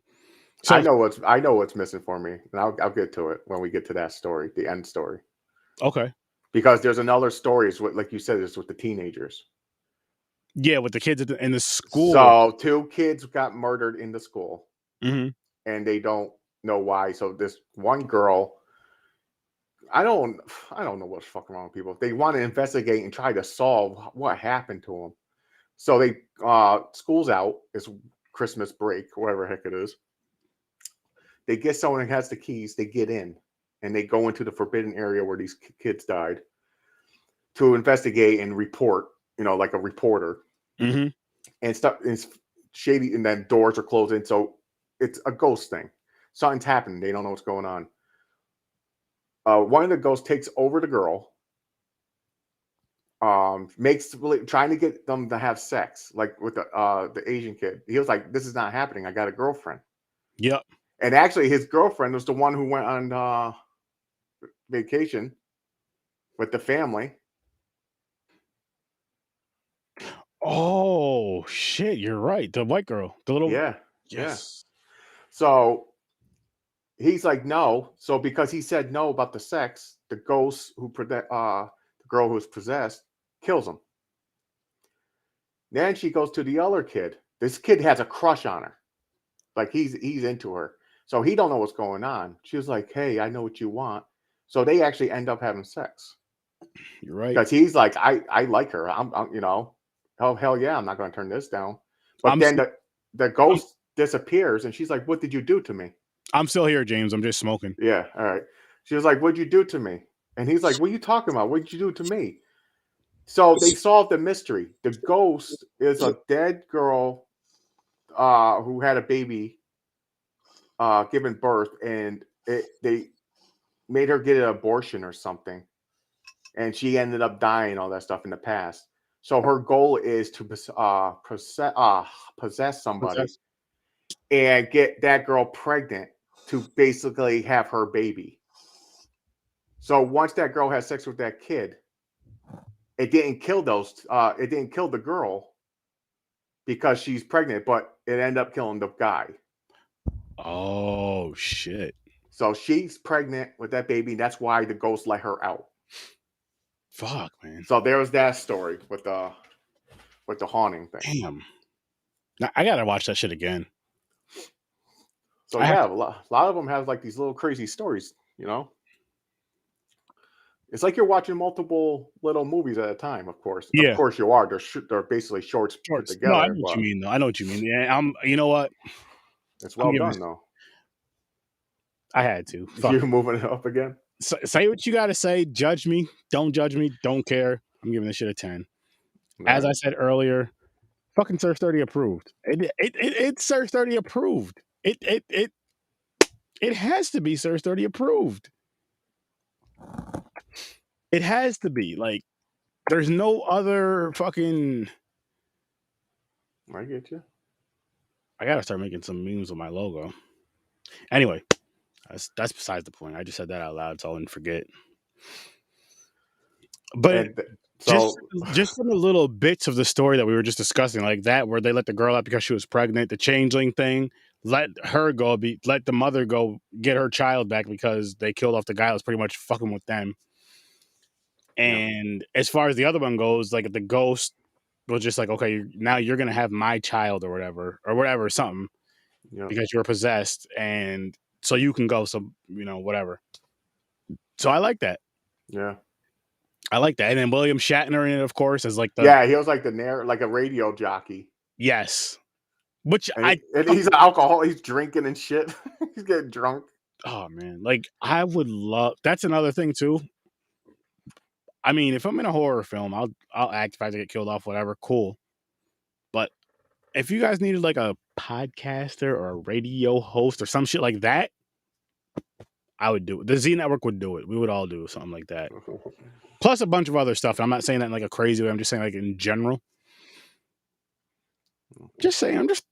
I know what's missing for me, and I'll get to it when we get to that story, the end story. Okay. Because there's another story, is what, like you said, is with the teenagers. Yeah, with the kids in the school. So 2 kids got murdered in the school, mm-hmm. and they don't know why. So this one girl, I don't know what's fucking wrong with people. They want to investigate and try to solve what happened to them. So they school's out. It's Christmas break, whatever the heck it is. They get someone who has the keys. They get in, and they go into the forbidden area where these kids died to investigate and report. Like a reporter. Mm-hmm. And stuff is shady, and then doors are closing. So it's a ghost thing. Something's happening. They don't know what's going on. One of the ghosts takes over the girl. Trying to get them to have sex, like with the Asian kid. He was like, "This is not happening. I got a girlfriend." Yep. And actually, his girlfriend was the one who went on vacation with the family. Oh shit! You're right. The white girl, the little Yeah. yes. So he's like, no. So because he said no about the sex, the ghost the girl who was possessed kills him. Then she goes to the other kid. This kid has a crush on her, like he's into her. So he don't know what's going on. She was like, "Hey, I know what you want." So they actually end up having sex. You're right. Because he's like, I like her. I'm hell yeah, I'm not going to turn this down. But then the ghost disappears, and she's like, "What did you do to me?" I'm still here, James. I'm just smoking. Yeah, all right. She was like, "What'd you do to me?" And he's like, "What are you talking about? What did you do to me?" So they solved the mystery. The ghost is a dead girl who had a baby given birth, and they made her get an abortion or something, and she ended up dying, all that stuff in the past. So her goal is to possess somebody and get that girl pregnant to basically have her baby. So once that girl has sex with that kid, it didn't kill the girl because she's pregnant, but it ended up killing the guy. Oh shit! So she's pregnant with that baby, and that's why the ghost let her out. Fuck, man. So there was that story with the haunting thing. Damn. Now, I gotta watch that shit again. So yeah, a lot of them have like these little crazy stories. It's like you're watching multiple little movies at a time. Of course, Yeah. Of course you are. They're basically shorts put together. No, I know what you mean though. I know what you mean. Yeah, you know what? It's well done though. I had to. Fuck. You moving it up again? Say what you got to say. Judge me. Don't judge me. Don't care. I'm giving this shit a 10. As I said earlier, fucking Sir Sturdy approved. It's Sir Sturdy approved. It has to be Sir Sturdy approved. It has to be. Like, there's no other fucking. I get you. I gotta start making some memes with my logo. Anyway, that's besides the point. I just said that out loud so I wouldn't forget. But So just from the little bits of the story that we were just discussing, like that, where they let the girl out because she was pregnant, the changeling thing, let the mother go get her child back because they killed off the guy that was pretty much fucking with them. And as far as the other one goes, like the ghost was just like, okay, now you're gonna have my child or whatever, something, because you were possessed, and so you can go, so whatever. So I like that. Yeah. I like that. And then William Shatner in it, of course, is like he was like like a radio jockey. Yes. Which and he's an alcoholic. He's drinking and shit. He's getting drunk. Oh man, like I would love. That's another thing too. I mean, if I'm in a horror film, I'll act if I have to get killed off, whatever. Cool. But if you guys needed like a podcaster or a radio host or some shit like that, I would do it. The Z Network would do it. We would all do something like that. Plus a bunch of other stuff. And I'm not saying that in like a crazy way. I'm just saying like in general. Just saying. I'm just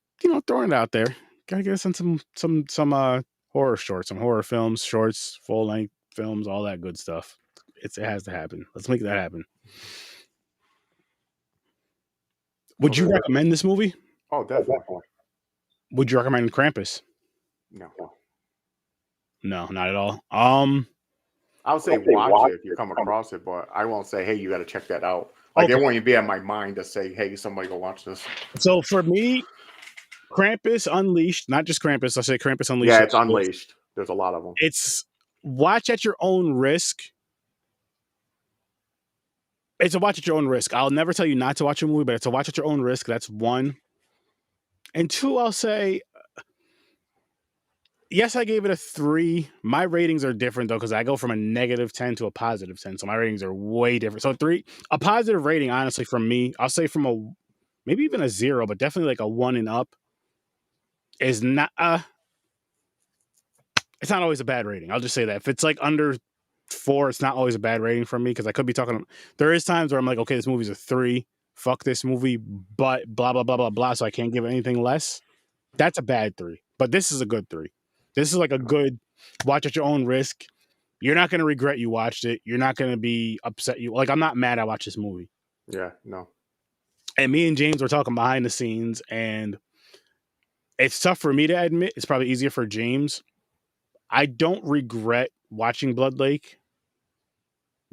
throwing it out there. Gotta get us in some horror shorts, some horror films, shorts, full length films, all that good stuff. It has to happen. Let's make that happen. Would you recommend this movie? Oh, definitely. Would you recommend Krampus? No. No, not at all. I would say watch it if you come across it, but I won't say, hey, you got to check that out. Like, it won't even be on my mind to say, hey, somebody go watch this. So for me, Krampus Unleashed, not just Krampus, I say Krampus Unleashed. Yeah, it's Unleashed. There's a lot of them. It's watch at your own risk. It's a watch at your own risk. I'll never tell you not to watch a movie, but it's a watch at your own risk. That's one. And two, I'll say, yes, I gave it a 3. My ratings are different, though, because I go from a -10 to a +10. So my ratings are way different. So 3, a positive rating, honestly, from me, I'll say from maybe even a 0, but definitely like a 1 and up is not, it's not always a bad rating. I'll just say that. If it's like under 4, it's not always a bad rating from me, because I could be talking. There is times where I'm like, okay, this movie's a 3. Fuck this movie, but blah, blah, blah, blah, blah. So I can't give it anything less. That's a bad 3. But this is a good 3. This is like a good watch at your own risk. You're not going to regret you watched it. You're not going to be upset. I'm not mad I watched this movie. Yeah, no. And me and James were talking behind the scenes, and it's tough for me to admit. It's probably easier for James. I don't regret watching Blood Lake,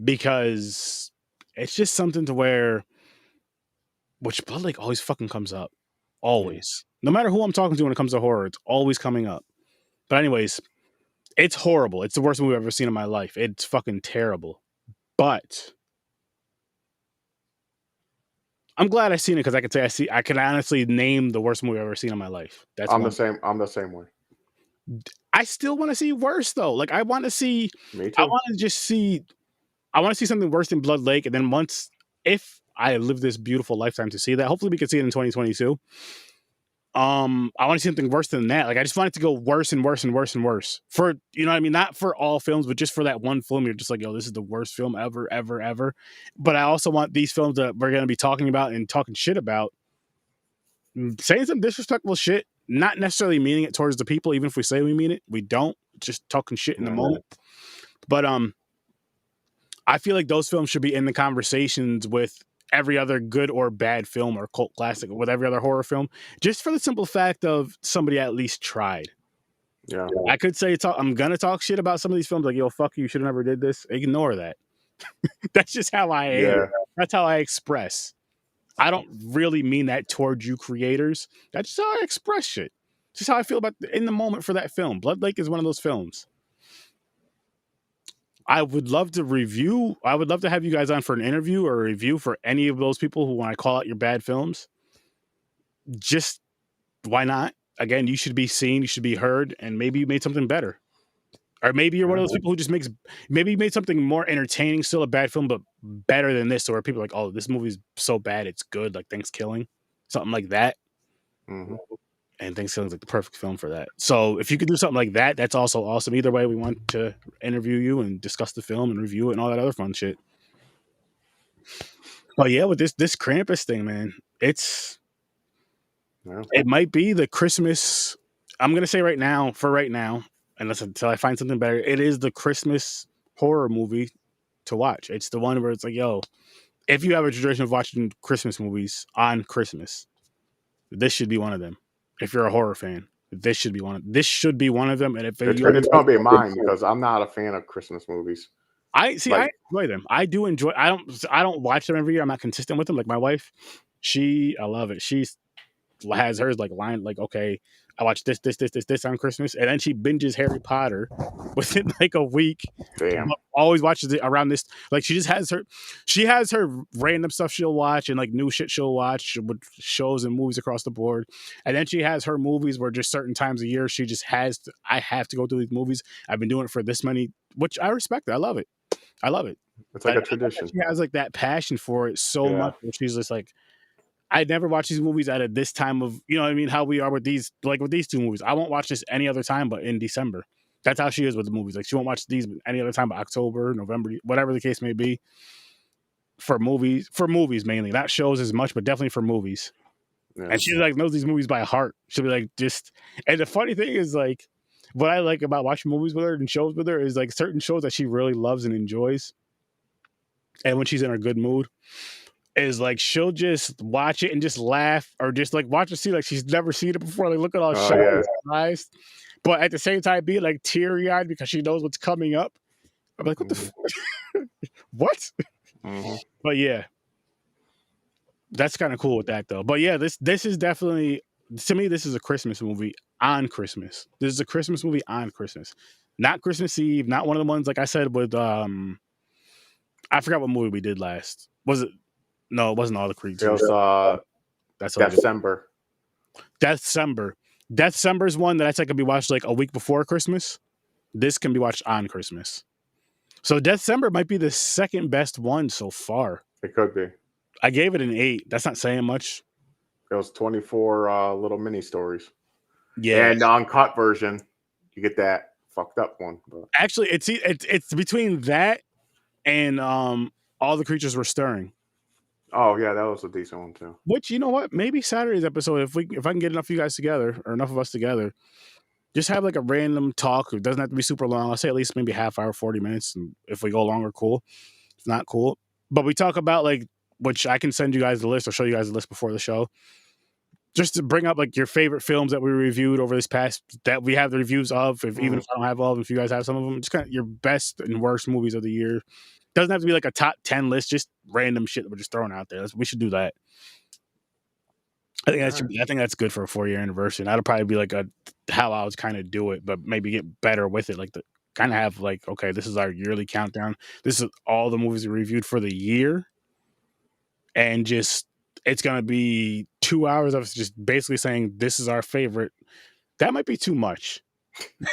because it's just something to where, which Blood Lake always fucking comes up. Always. Yeah. No matter who I'm talking to when it comes to horror, it's always coming up. But anyways, it's horrible. It's the worst movie I've ever seen in my life. It's fucking terrible. But I'm glad I've seen it, because I could say I can honestly name the worst movie I've ever seen in my life. I'm the same way. I still want to see worse, though. Like, I want to see. Me too. I want to see something worse than Blood Lake, and then if I live this beautiful lifetime to see that, hopefully we can see it in 2022. I want to see something worse than that. Like, I just want it to go worse and worse and worse and worse. For, you know what I mean? Not for all films, but just for that one film. You're just like, yo, this is the worst film ever, ever, ever. But I also want these films that we're going to be talking about and talking shit about, saying some disrespectful shit, not necessarily meaning it towards the people. Even if we say we mean it, we don't. Just talking shit in the moment. But I feel like those films should be in the conversations with every other good or bad film or cult classic, with every other horror film, just for the simple fact of somebody at least tried. Yeah. I could say I'm going to talk shit about some of these films, like, yo, fuck you should have never did this. Ignore that. That's just how I am. Yeah. That's how I express. I don't really mean that towards you creators. That's just how I express shit. Just how I feel about in the moment for that film. Blood Lake is one of those films. I would love to review. I would love to have you guys on for an interview or a review for any of those people who want to call out your bad films. Just why not? Again, you should be seen, you should be heard, and maybe you made something better. Or maybe you're one of those people who just maybe you made something more entertaining, still a bad film, but better than this. So where people are like, oh, this movie's so bad, it's good, like Thanksgiving. Something like that. Mm-hmm. And Thanksgiving's like the perfect film for that. So if you could do something like that, that's also awesome. Either way, we want to interview you and discuss the film and review it and all that other fun shit. But yeah, with this Krampus thing, man, it might be the Christmas. I'm gonna say right now, until I find something better, it is the Christmas horror movie to watch. It's the one where it's like, yo, if you have a tradition of watching Christmas movies on Christmas, this should be one of them. If you're a horror fan, this should be one of them. And if It's gonna be mine because I'm not a fan of Christmas movies. I Like, enjoy them. I do enjoy. I don't watch them every year. I'm not consistent with them. Like my wife, I love it. She has hers like line like, okay, I watch this on Christmas, and then she binges Harry Potter within like a week. damn. Always watches it around this. Like she has her random stuff she'll watch and like new shit she'll watch with shows and movies across the board. And then she has her movies where just certain times a year she just I have to go through these movies. I've been doing it for this many, which I respect. I love it. It's like a tradition. She has like that passion for it so much. She's just like, I'd never watch these movies at this time of, you know what I mean, how we are with these, like with these two movies. I won't watch this any other time but in December. That's how she is with the movies. Like she won't watch these any other time but October, November, whatever the case may be. For movies mainly. Not shows as much, but definitely for movies. Yeah. And she like knows these movies by heart. She'll be like and the funny thing is like what I like about watching movies with her and shows with her is like certain shows that she really loves and enjoys. And when she's in a good mood, is like she'll just watch it and just laugh or just like watch it see like she's never seen it before. Like look at all surprised. But at the same time be like teary-eyed because she knows what's coming up. I'm like, what the fuck? What? Mm-hmm. But yeah. That's kind of cool with that though. But yeah, this is definitely, to me, this is a Christmas movie on Christmas. This is a Christmas movie on Christmas. Not Christmas Eve, not one of the ones like I said with I forgot what movie we did last. Was it? No, it wasn't All the Creeds. It was that's December. December's one that I said could be watched like a week before Christmas. This can be watched on Christmas. So December might be the second best one so far. It could be. I gave it an 8. That's not saying much. It was 24 little mini stories. Yeah. And the uncut version, you get that fucked up one. But. Actually, it's between that and All the Creatures Were Stirring. Oh yeah, that was a decent one too. Which, you know what? Maybe Saturday's episode, if I can get enough of you guys together or enough of us together, just have like a random talk. It doesn't have to be super long. I'll say at least maybe half hour, 40 minutes. And if we go longer, cool. If not, cool. But we talk about like, which I can send you guys the list or show you guys the list before the show. Just to bring up like your favorite films that we reviewed over this past, that we have the reviews of, even if I don't have all of them, if you guys have some of them, just kind of your best and worst movies of the year. Doesn't have to be like a top 10 list, just random shit that we're just throwing out there. We should do that. I think that's good for a 4-year anniversary. And that'll probably be like how I was kind of do it, but maybe get better with it. Like kind of have like, okay, this is our yearly countdown. This is all the movies we reviewed for the year. And just, it's going to be 2 hours of just basically saying, this is our favorite. That might be too much.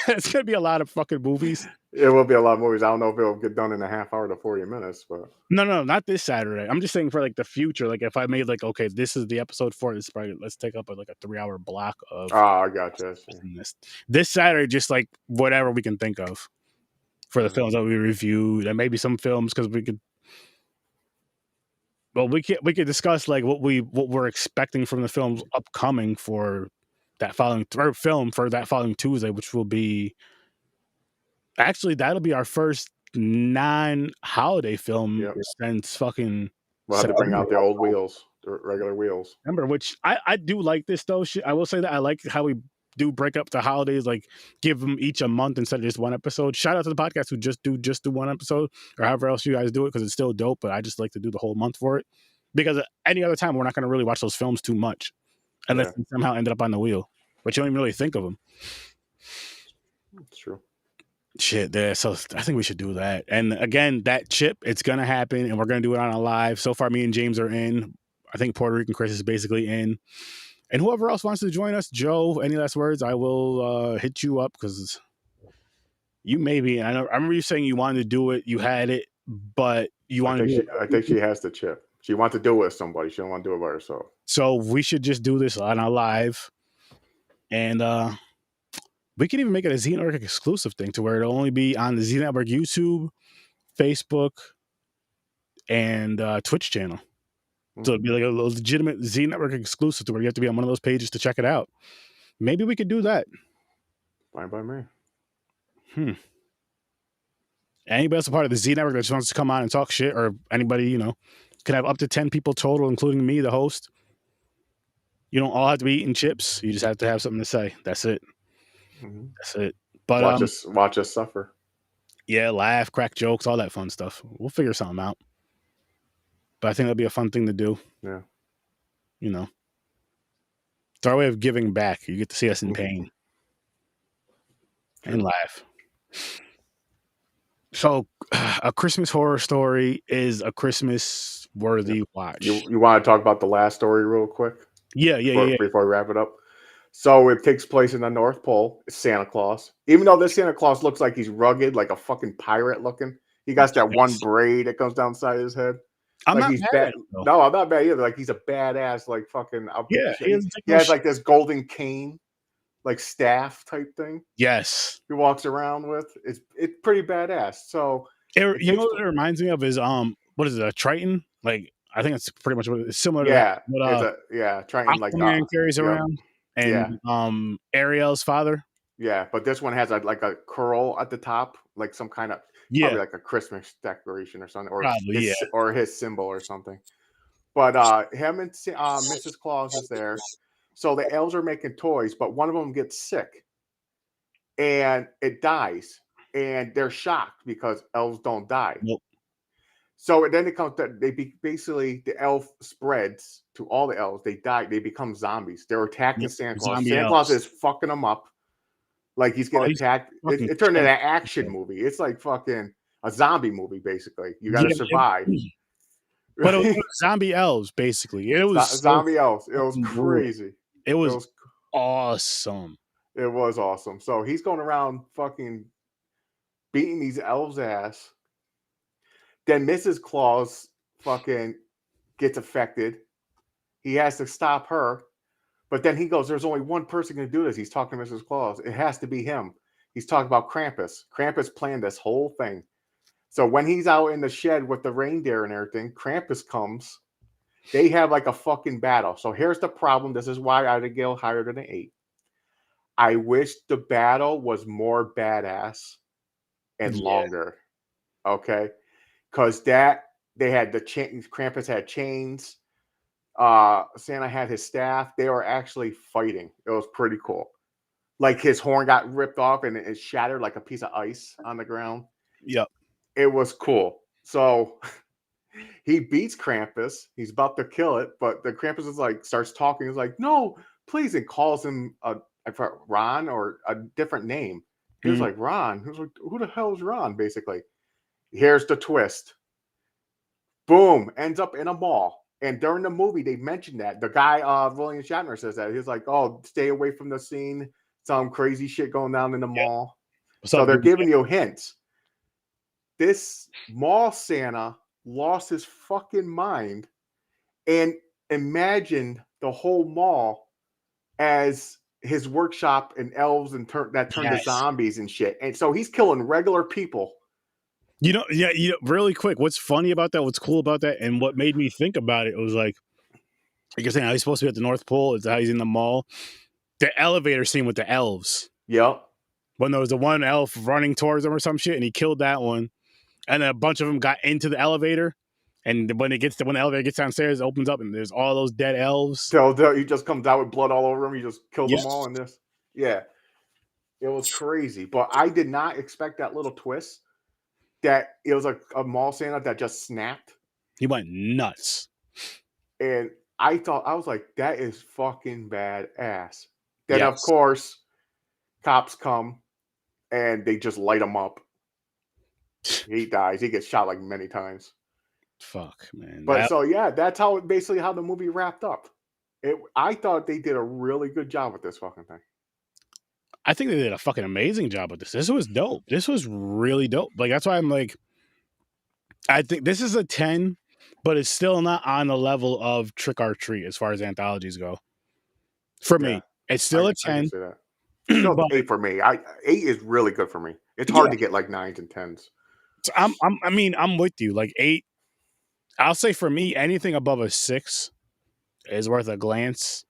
It's going to be a lot of fucking movies. It will be a lot of movies. I don't know if it'll get done in a half hour to 40 minutes, but no, not this Saturday. I'm just saying for like the future. Like if I made like, okay, this is the episode for this, probably let's take up like a 3-hour block of. Oh, I gotcha. This Saturday, just like whatever we can think of for the films that we reviewed, and maybe some films because we could. Well, we could discuss like what we're expecting from the films upcoming for that following film for that following Tuesday, which will be. Actually, that'll be our first non-holiday film since fucking. We'll have to bring out the old wheels, the regular wheels. Remember, which I do like this though. I will say that I like how we do break up the holidays, like give them each a month instead of just one episode. Shout out to the podcast who just do one episode or however else you guys do it because it's still dope. But I just like to do the whole month for it because any other time we're not going to really watch those films too much unless they somehow ended up on the wheel, but you don't even really think of them. That's true. Shit there. So I think we should do that. And again, that chip, it's going to happen and we're going to do it on a live. So far, me and James are in. I think Puerto Rican Chris is basically in. And whoever else wants to join us, Joe, any last words? I will hit you up because you maybe, I remember you saying you wanted to do it. You had it, but you wanted to do it. I think she has the chip. She wants to do it with somebody. She don't want to do it by herself. So we should just do this on a live. And, we could even make it a Z Network exclusive thing to where it'll only be on the Z Network YouTube, Facebook, and Twitch channel. So it'd be like a legitimate Z Network exclusive to where you have to be on one of those pages to check it out. Maybe we could do that. Fine by me. Anybody else a part of the Z Network that just wants to come on and talk shit, or anybody, can have up to 10 people total, including me, the host. You don't all have to be eating chips. You just have to have something to say. That's it. That's it. But watch us suffer. Yeah, laugh, crack jokes, all that fun stuff. We'll figure something out. But I think that'd be a fun thing to do. Yeah. You know, it's our way of giving back. You get to see us in pain and laugh. So, A Christmas Horror Story is a Christmas worthy watch. You want to talk about the last story real quick? Yeah. Before we wrap it up. So it takes place in the North Pole. It's Santa Claus. Even though this Santa Claus looks like he's rugged, like a fucking pirate looking. He got that one braid that comes down the side of his head. I'm like not he's bad. No, I'm not bad either. Like he's a badass, like fucking. He has like this golden cane, like staff type thing. Yes, he walks around with. It's pretty badass. So you know what it reminds me of is what is it? A Triton? Like I think it's pretty much it's similar to that. What, Triton like man carries around, and Ariel's father. Yeah, but this one has like a curl at the top, like some kind of probably like a Christmas decoration or something, or his symbol or something. But him and Mrs. Claus is there. So the elves are making toys, but one of them gets sick and it dies. And they're shocked because elves don't die. Nope. So then it comes that basically the elf spreads to all the elves. They die. They become zombies. They're attacking Santa Claus. Santa Claus is fucking them up. Like he's getting attacked. It turned into an action movie. It's like fucking a zombie movie, basically. You got to survive. But it was zombie elves, basically. It was zombie elves. It was crazy. It was awesome. It was awesome. So he's going around fucking beating these elves' ass. Then Mrs. Claus fucking gets affected. He has to stop her. But then he goes, there's only one person going to do this. He's talking to Mrs. Claus. It has to be him. He's talking about Krampus. Krampus planned this whole thing. So when he's out in the shed with the reindeer and everything, Krampus comes. They have like a fucking battle. So here's the problem. This is why I'd go higher than an 8. I wish the battle was more badass and longer. Okay? Because they had the chains. Krampus had chains. Santa had his staff. They were actually fighting. It was pretty cool. Like his horn got ripped off and it shattered like a piece of ice on the ground. Yep. It was cool. So he beats Krampus. He's about to kill it, but the Krampus is like starts talking. He's like, "No, please," and calls him Ron or a different name. He was like, "Ron." He was like, "Who the hell is Ron?" Basically, here's the twist. Boom! Ends up in a mall. And during the movie, they mentioned that. The guy, William Shatner, says that. He's like, "Oh, stay away from the scene. Some crazy shit going down in the mall." So they're giving you hints. This mall Santa lost his fucking mind and imagined the whole mall as his workshop and elves and turned to zombies and shit. And so he's killing regular people. Really quick, what's funny about that, what's cool about that, and what made me think about it was like you're saying how he's supposed to be at the North Pole, it's how he's in the mall. The elevator scene with the elves. Yep. When there was the one elf running towards him or some shit, and he killed that one. And then a bunch of them got into the elevator. And when the elevator gets downstairs, it opens up and there's all those dead elves. So he just comes out with blood all over him. He just killed them all in this. Yeah. It was crazy. But I did not expect that little twist. That it was a mall Santa that just snapped. He went nuts. And I was like, that is fucking badass. Then, of course, cops come and they just light him up. He dies. He gets shot like many times. Fuck, man. But that's basically how the movie wrapped up. I thought they did a really good job with this fucking thing. I think they did a fucking amazing job with this. This was dope. This was really dope. Like, that's why I'm like, I think this is a 10, but it's still not on the level of Trick or Treat as far as anthologies go. For me, it's still a 10. Still 8 for me. 8 is really good for me. It's hard to get like 9s and 10s. So I'm with you. Like 8, I'll say for me, anything above a 6 is worth a glance.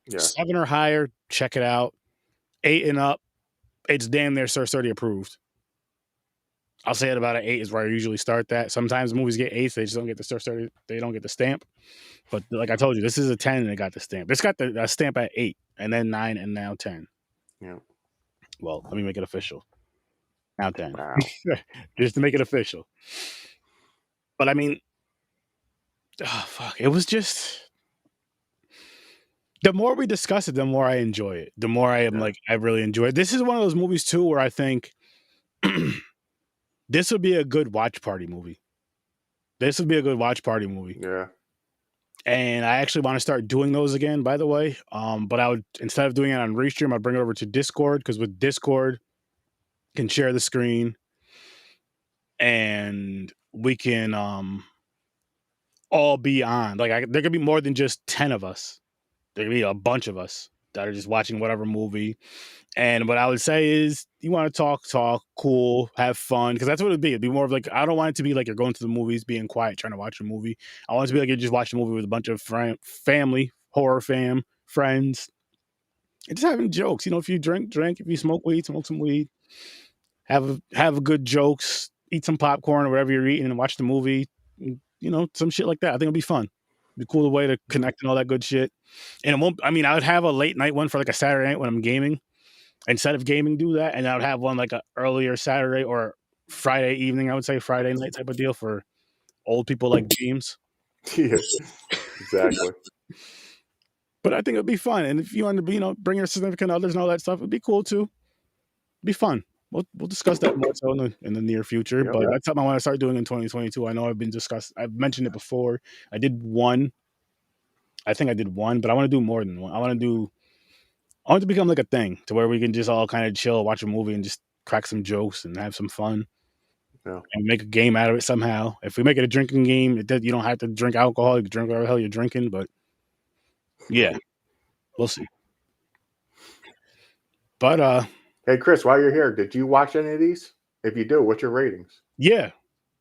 7 or higher, check it out. 8 and up, it's damn near Sir Sturdy approved. I'll say at about an 8 is where I usually start that. Sometimes movies get 8s, they just don't get the started. They don't get the stamp. But like I told you, this is a 10 and it got the stamp. This got the stamp at 8 and then 9 and now 10. Yeah. Well, let me make it official. Now 10. Wow. Just to make it official. But I mean, oh, fuck. It was just, the more we discuss it, the more I enjoy it. The more I am Yeah. like, I really enjoy it. This is one of those movies too where I think this would be a good watch party movie. This would be a good watch party movie. Yeah. And I actually want to start doing those again, by the way. But I would, instead of doing it on Restream, I'd bring it over to Discord, because with Discord, can share the screen and we can all be on. Like, there could be more than just 10 of us. There could be a bunch of us that are just watching whatever movie. And what I would say is, you want to talk, cool, have fun, because that's what it'd be. It'd be more of like, I don't want it to be like you're going to the movies, being quiet, trying to watch a movie. I want it to be like you're just watching a movie with a bunch of family, horror friends, and just having jokes. You know, if you drink. If you smoke some weed. Have a good jokes, eat some popcorn or whatever you're eating, and watch the movie. You know, some shit like that. I think it'll be fun. It'd be a cool way to connect and all that good shit. And it won't. I mean, I would have a late night one for like a Saturday night when I'm gaming. Instead of gaming, do that, and I would have one like a earlier Saturday or Friday evening. I would say Friday night type of deal for old people like James. Yeah. Exactly. But I think it'd be fun, and if you want to, bring your significant others and all that stuff, it'd be cool too. It'd be fun. We'll discuss that more so in the near future. Yep. But that's something I want to start doing in 2022. I know I've mentioned it before. I did one. I think I did one, but I want to do more than one. I want it to become like a thing to where we can just all kind of chill, watch a movie, and just crack some jokes and have some fun. Yeah. And make a game out of it somehow. If we make it a drinking game, you don't have to drink alcohol. You can drink whatever the hell you're drinking. But yeah, we'll see. But Hey, Chris, while you're here, did you watch any of these? If you do, what's your ratings? yeah,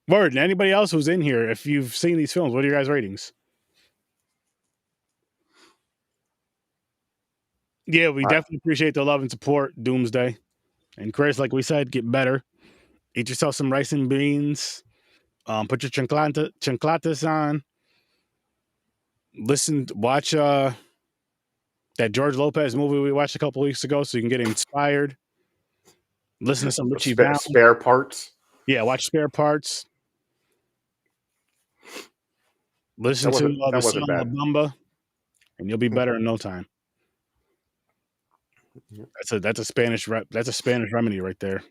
word. And anybody else who's in here, if you've seen these films, what are your guys' ratings? Yeah, we definitely appreciate the love and support, Doomsday. And Chris, like we said, get better. Eat yourself some rice and beans. Put your chanclatas on. Watch that George Lopez movie we watched a couple weeks ago, so you can get inspired. Listen to some Richie Valens. Spare Parts. Yeah, watch Spare Parts. Listen to the song La Bamba, and you'll be better in no time. That's a Spanish remedy right there.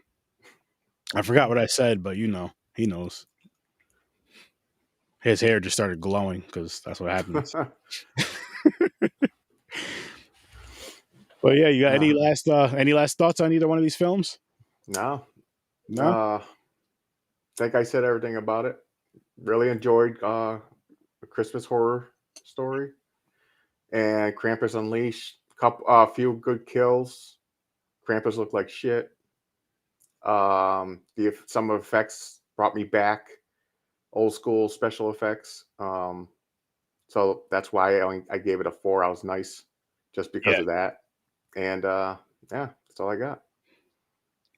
I forgot what I said, but he knows. His hair just started glowing because that's what happens. But yeah, you got any last thoughts on either one of these films? No. I think I said everything about it. Really enjoyed A Christmas Horror Story and Krampus Unleashed. A few good kills. Krampus looked like shit. Some effects brought me back, old school special effects. So that's why I gave it a 4. I was nice just because of that. And yeah, that's all I got.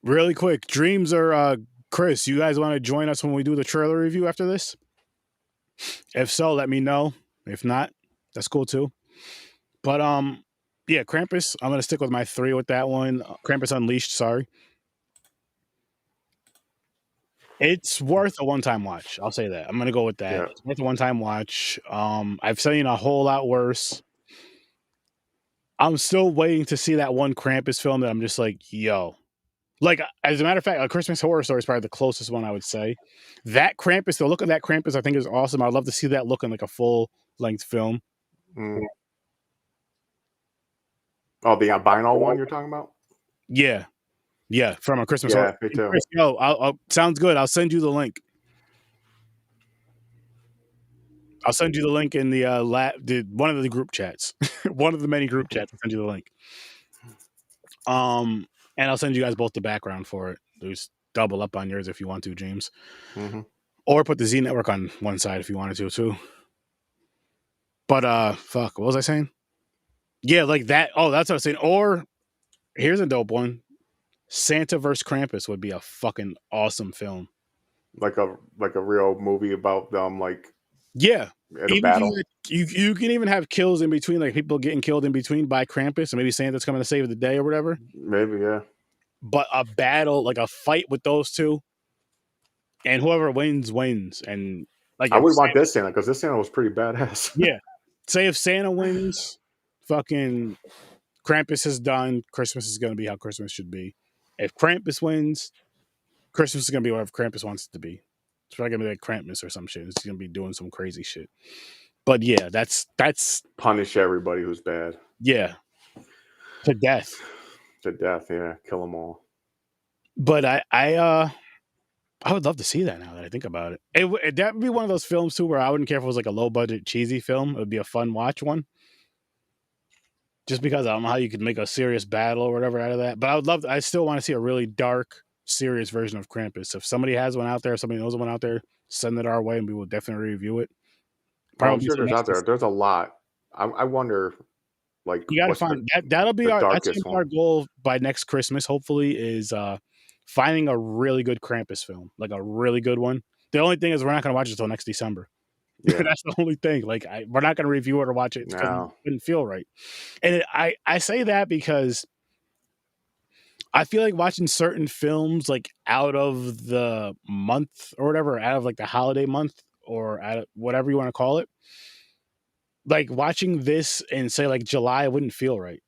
Really quick, Dreams or Chris, you guys want to join us when we do the trailer review after this? If so, let me know. If not, that's cool too. But yeah, Krampus, I'm gonna stick with my 3 with that one. Krampus Unleashed, sorry. It's worth a one-time watch. I'll say that. I'm gonna go with that. Yeah. It's worth a one-time watch. I've seen a whole lot worse. I'm still waiting to see that one Krampus film that I'm just like, yo. Like, as a matter of fact, A Christmas Horror Story is probably the closest one I would say. That Krampus, the look of that Krampus, I think is awesome. I'd love to see that look in like a full-length film. Mm. Oh, the albino one you're talking about? Yeah. Yeah, from A Christmas Horror. Me too. Chris, yo, sounds good. I'll send you the link. I'll send you the link in the one of the group chats. One of the many group chats. I'll send you the link. And I'll send you guys both the background for it. There's double up on yours if you want to, James. Mm-hmm. Or put the Z Network on one side if you wanted to too. But fuck, what was I saying? Yeah, like that. Oh, that's what I was saying. Or here's a dope one. Santa vs. Krampus would be a fucking awesome film. like a real movie about them, like Yeah. at a Even if battle. you can even have kills in between, like people getting killed in between by Krampus, and maybe Santa's coming to save the day or whatever. Maybe, yeah. But a battle, like a fight with those two, and whoever wins wins. And like I if would want this Santa because this Santa was pretty badass. yeah, say if Santa wins, fucking Krampus is done. Christmas is gonna be how Christmas should be. If Krampus wins, Christmas is gonna be whatever Krampus wants it to be. It's probably gonna be like Krampus or some shit. It's gonna be doing some crazy shit. But yeah, that's Punish everybody who's bad yeah, to death. to death. Yeah, kill them all. But I would love to see that now that I think about it. That would be one of those films too where I wouldn't care if it was like a low budget cheesy film. It would be a fun watch one. Just because I don't know how you could make a serious battle or whatever out of that. But I still want to see a really dark, serious version of Krampus. If somebody has one out there, somebody knows one out there, send it our way and we will definitely review it. Well, I'm Probably sure there's out there. There's a lot. I wonder, like, you gotta what's find that. That'll be the that's darkest gonna be our one? goal by next Christmas. Hopefully, is finding a really good Krampus film, like a really good one. The only thing is we're not gonna watch it until next December. Yeah. That's the only thing. Like we're not gonna review it or watch it because No. it didn't feel right. And I say that because I feel like watching certain films like out of the month or whatever, out of like the holiday month or out of whatever you want to call it. Like watching this in say like July wouldn't feel right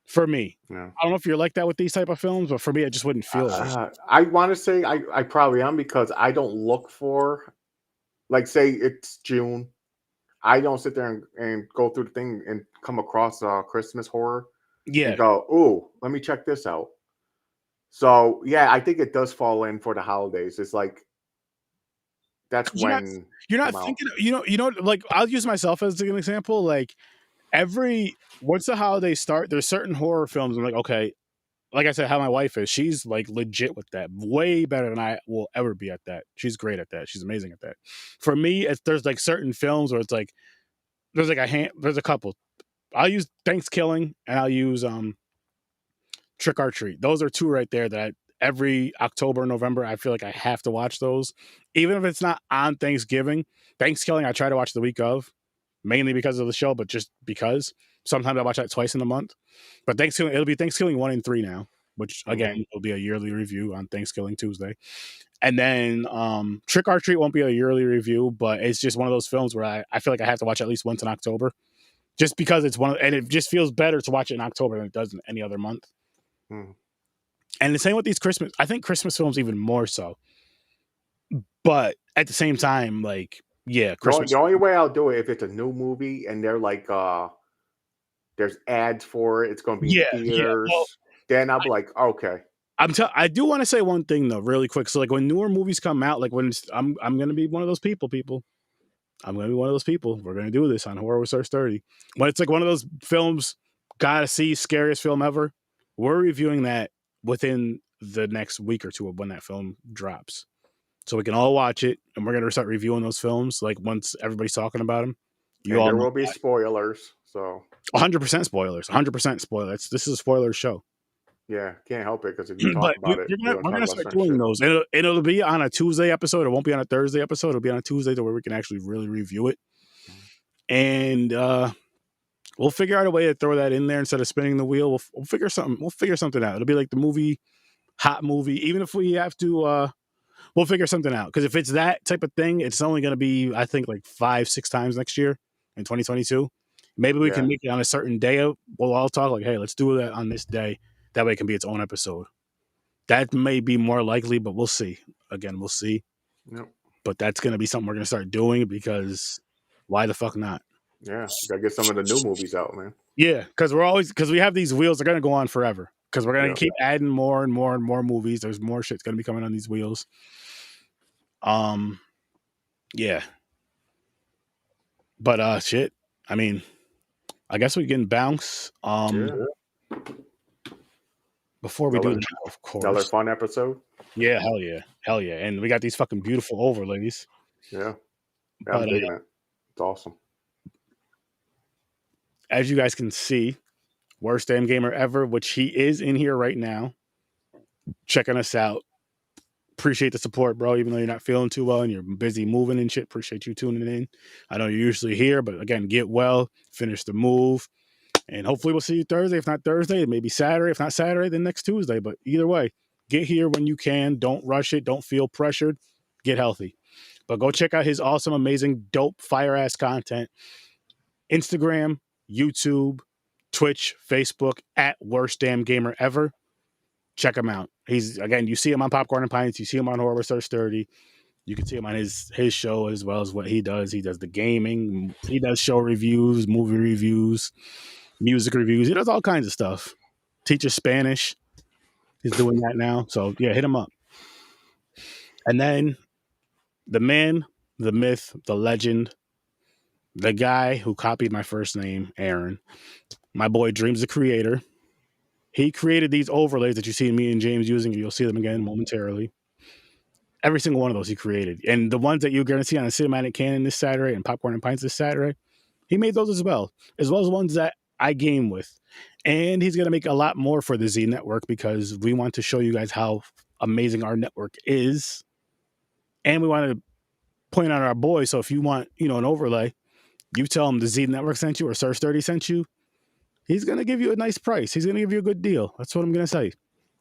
for me. Yeah. I don't know if you're like that with these type of films, but for me, it just wouldn't feel right. I want to say I probably am because I don't look for, like, say it's June. I don't sit there and go through the thing and come across Christmas horror Yeah, and go, "Ooh, let me check this out." So yeah, I think it does fall in for the holidays. It's like that's 'cause you're come not out. thinking. Like I'll use myself as an example. Like once the holidays start, there's certain horror films. I'm like, okay, like I said, how my wife is, she's like legit with that, way better than I will ever be at that. She's great at that. She's amazing at that. For me, there's like certain films where it's like there's a couple. I'll use Thanksgiving and I'll use Trick or Treat. Those are two right there that every October, November, I feel like I have to watch those, even if it's not on Thanksgiving. Thanksgiving, I try to watch the week of, mainly because of the show, but just because. Sometimes I watch that twice in a month. But Thanksgiving, it'll be Thanksgiving 1 and 3 now, which again will be a yearly review on Thanksgiving Tuesday. And then Trick or Treat won't be a yearly review, but it's just one of those films where I feel like I have to watch at least once in October, just because and it just feels better to watch it in October than it does in any other month. Mm. And the same with these Christmas. I think Christmas films even more so. But at the same time, like, yeah, Christmas. The only way I'll do it if it's a new movie and they're like there's ads for it, it's going to be in theaters. Well, then I'll be like, okay. I do want to say one thing though, really quick. So like when newer movies come out, like when I'm gonna be one of those people. I'm gonna be one of those people. We're gonna do this on Horror with Sir Sturdy. When it's like one of those films, gotta see, scariest film ever. We're reviewing that within the next week or two of when that film drops, so we can all watch it, and we're gonna start reviewing those films. Like once everybody's talking about them, you And all there know will be spoilers. So 100% spoilers, 100% spoilers. This is a spoiler show. yeah, can't help it because if you talk But about it, we're we're talk gonna about start certain doing shit. those. It'll be on a Tuesday episode. It won't be on a Thursday episode. It'll be on a Tuesday to where we can actually really review it. And we'll figure out a way to throw that in there instead of spinning the wheel. We'll figure something out. It'll be like the movie, hot movie. Even if we have to, we'll figure something out. Because if it's that type of thing, it's only going to be, I think, like 5-6 times next year in 2022. Maybe we can Yeah. make it on a certain day. We'll all talk like, hey, let's do that on this day. That way it can be its own episode. That may be more likely, but we'll see. Again, we'll see. Yep. But that's going to be something we're going to start doing because why the fuck not? Yeah. You gotta get some of the new movies out, man. Yeah, because we have these wheels. They're going to go on forever because we're going to Yeah. keep adding more and more and more movies. There's more shit's going to be coming on these wheels. Yeah. But shit. I mean, I guess we can bounce. Yeah. Before we do that, of Another course. fun episode. Yeah, hell yeah. And we got these fucking beautiful overlays. Yeah. But I'm digging it. It's awesome. as you guys can see, Worst Damn Gamer Ever, which he is in here right now, checking us out. Appreciate the support, bro. Even though you're not feeling too well and you're busy moving and shit, appreciate you tuning in. I know you're usually here, but again, get well, finish the move, and hopefully we'll see you Thursday. If not Thursday, maybe Saturday. If not Saturday, then next Tuesday. But either way, get here when you can. Don't rush it. Don't feel pressured. Get healthy. But go check out his awesome, amazing, dope, fire ass content. Instagram, YouTube, Twitch, Facebook at WORSTDAMNGAMEREVR. Check him out. He's again, you see him on Popcorn and Pints, you see him on Horror with Sir Sturdy. You can see him on his show as well as what he does. He does the gaming, he does show reviews, movie reviews, music reviews. He does all kinds of stuff. Teaches Spanish. He's doing that now. So yeah, hit him up. And then the man, the myth, the legend, the guy who copied my first name, Aaron, my boy Dreams the Creator. He created these overlays that you see me and James using, and you'll see them again momentarily. Every single one of those he created. And the ones that you're going to see on the Cinematic Canon this Saturday and Popcorn and Pints this Saturday, he made those as well as ones that I game with. And he's going to make a lot more for the Z Network because we want to show you guys how amazing our network is. And we want to point out our boys. So if you want, an overlay, you tell him the Z Network sent you or Sir Sturdy sent you. He's going to give you a nice price. He's going to give you a good deal. That's what I'm going to say.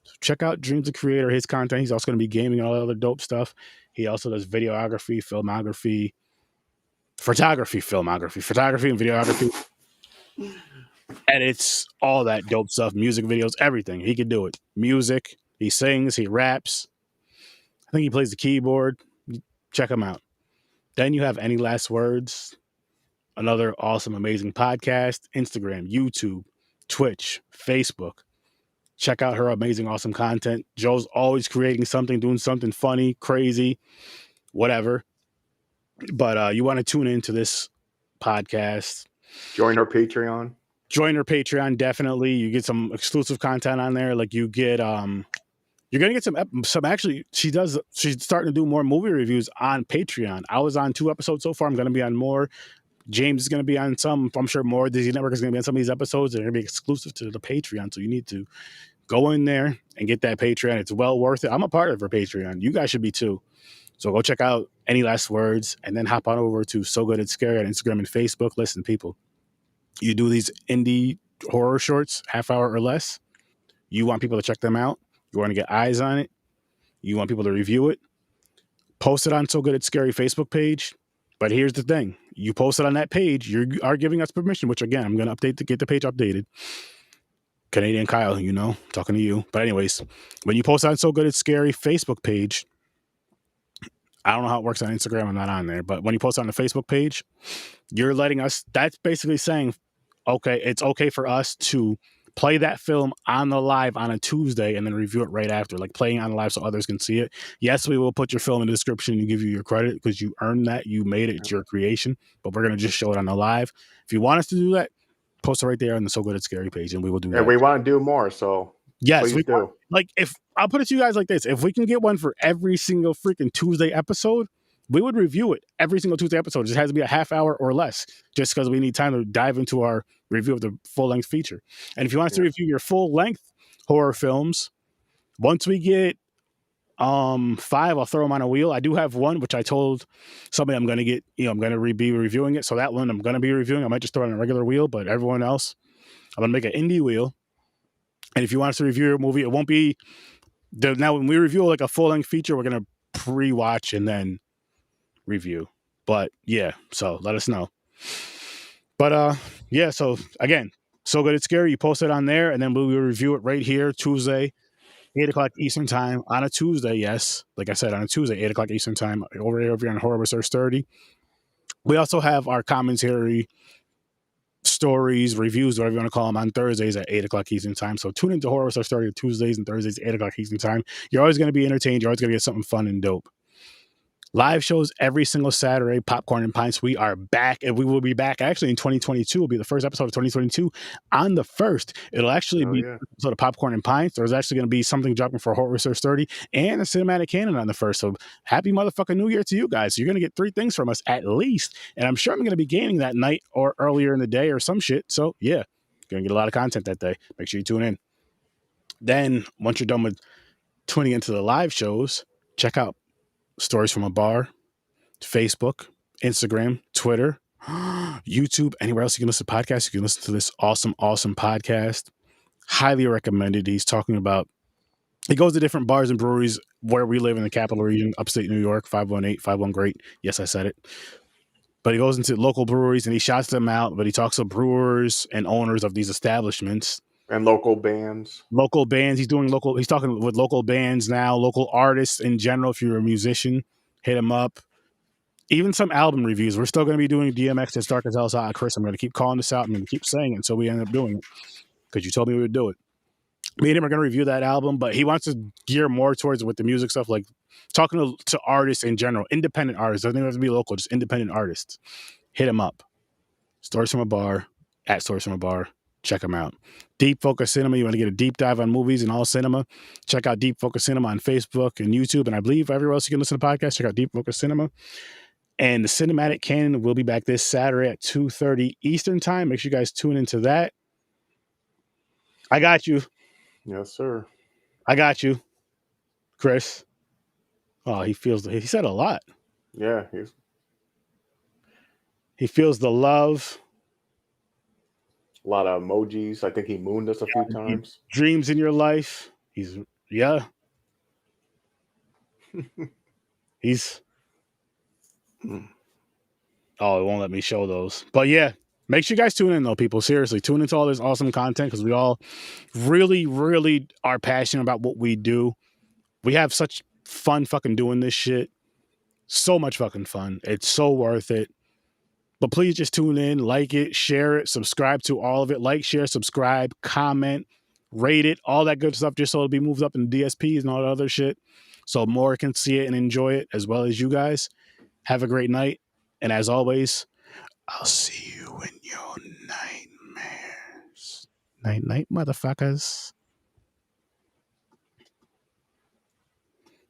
So check out Dreams the Creator, his content. He's also going to be gaming and all that other dope stuff. He also does videography, filmography, photography, and videography. Edits, all that dope stuff, music videos, everything. He can do it. Music, he sings, he raps. I think he plays the keyboard. Check him out. Then you have Any Last Words, another awesome, amazing podcast, Instagram, YouTube, Twitch, Facebook. Check out her amazing, awesome content. Joe's always creating something, doing something funny, crazy, whatever. But you want to tune into this podcast. Join her Patreon. Join her Patreon, definitely. You get some exclusive content on there. Like you get, you're going to get some actually, she's starting to do more movie reviews on Patreon. I was on 2 episodes so far. I'm going to be on more. James is going to be on some, I'm sure more. The Z Network is going to be on some of these episodes. They're going to be exclusive to the Patreon. So you need to go in there and get that Patreon. It's well worth it. I'm a part of her Patreon. You guys should be too. So go check out Any Last Words and then hop on over to So Good It's Scary on Instagram and Facebook. Listen, people, you do these indie horror shorts, half hour or less. You want people to check them out. You want to get eyes on it. You want people to review it. Post it on So Good It's Scary Facebook page. But here's the thing. You post it on that page, you are giving us permission, which again, I'm going to get the page updated. Canadian Kyle, talking to you. But anyways, when you post on So Good It's Scary Facebook page, I don't know how it works on Instagram. I'm not on there. But when you post on the Facebook page, you're letting us, that's basically saying, okay, it's okay for us to play that film on the live on a Tuesday and then review it right after, like playing on the live so others can see it. Yes, we will put your film in the description and give you your credit because you earned that. You made it. It's your creation. But we're going to just show it on the live. If you want us to do that, post it right there on the So Good It's Scary page and we will do that. And we want to do more, so yes, we do. If I'll put it to you guys like this, if we can get one for every single freaking Tuesday episode, we would review it every single Tuesday episode. It just has to be a half hour or less, just because we need time to dive into our review of the full length feature. And if you want us to review your full length horror films, once we get 5, I'll throw them on a wheel. I do have one which I told somebody I'm going to get. I'm going to be reviewing it. So that one I'm going to be reviewing. I might just throw it on a regular wheel, but everyone else, I'm going to make an indie wheel. And if you want us to review your movie, it won't be now when we review like a full length feature, we're going to pre-watch and then review. But yeah, so let us know. But yeah, so again, So Good It's Scary, you post it on there and then we'll review it right here Tuesday, 8:00 Eastern time on a Tuesday. Yes, like I said, on a Tuesday, 8:00 Eastern time over here on Horror with Sir Sturdy. We also have our commentary, stories, reviews, whatever you want to call them, on Thursdays at 8:00 Eastern time. So tune into Horror with Sir Sturdy Tuesdays and Thursdays at 8:00 Eastern time. You're always going to be entertained. You're always going to get something fun and dope. Live shows every single Saturday, Popcorn and Pints. We are back, and we will be back actually in 2022. It'll be the first episode of 2022 on the 1st. It'll actually be an episode of Popcorn and Pints. There's actually going to be something dropping for Horror with Sir Sturdy and a Cinematic Canon on the 1st. So happy motherfucking New Year to you guys. So you're going to get 3 things from us at least. And I'm sure I'm going to be gaming that night or earlier in the day or some shit. So yeah, going to get a lot of content that day. Make sure you tune in. Then once you're done with tuning into the live shows, check out Stories from a Bar, Facebook, Instagram, Twitter, YouTube, anywhere else you can listen to podcasts. You can listen to this awesome podcast. Highly recommended. He goes to different bars and breweries where we live in the capital region, upstate New York, 518, 51 Great. Yes, I said it. But he goes into local breweries and he shouts them out, but he talks to brewers and owners of these establishments. And local bands. Local bands. He's talking with local bands now, local artists in general. If you're a musician, hit him up. Even some album reviews. We're still going to be doing DMX As Dark as Hell's Hot. Chris, I'm going to keep calling this out. I'm going to keep saying it until we end up doing it because you told me we would do it. Me and him are going to review that album, but he wants to gear more towards with the music stuff, like talking to artists in general, independent artists. Doesn't even have to be local, just independent artists. Hit him up. Stories from a Bar, at Stories from a Bar. Check him out. Deep Focus Cinema. You want to get a deep dive on movies and all cinema? Check out Deep Focus Cinema on Facebook and YouTube, and I believe everywhere else you can listen to podcasts. Check out Deep Focus Cinema. And the Cinematic Canon will be back this Saturday at 2:30 Eastern Time. Make sure you guys tune into that. I got you. Yes, sir. I got you, Chris. Oh, he said a lot. Yeah. He feels the love. A lot of emojis. I think he mooned us a few times. Dreams in your life. Yeah. Oh, it won't let me show those. But yeah, make sure you guys tune in though, people. Seriously, tune into all this awesome content because we all really, really are passionate about what we do. We have such fun fucking doing this shit. So much fucking fun. It's so worth it. But please just tune in, like it, share it, subscribe to all of it. Like, share, subscribe, comment, rate it, all that good stuff just so it'll be moved up in DSPs and all that other shit. So more can see it and enjoy it as well as you guys. Have a great night. And as always, I'll see you in your nightmares. Night, night, motherfuckers.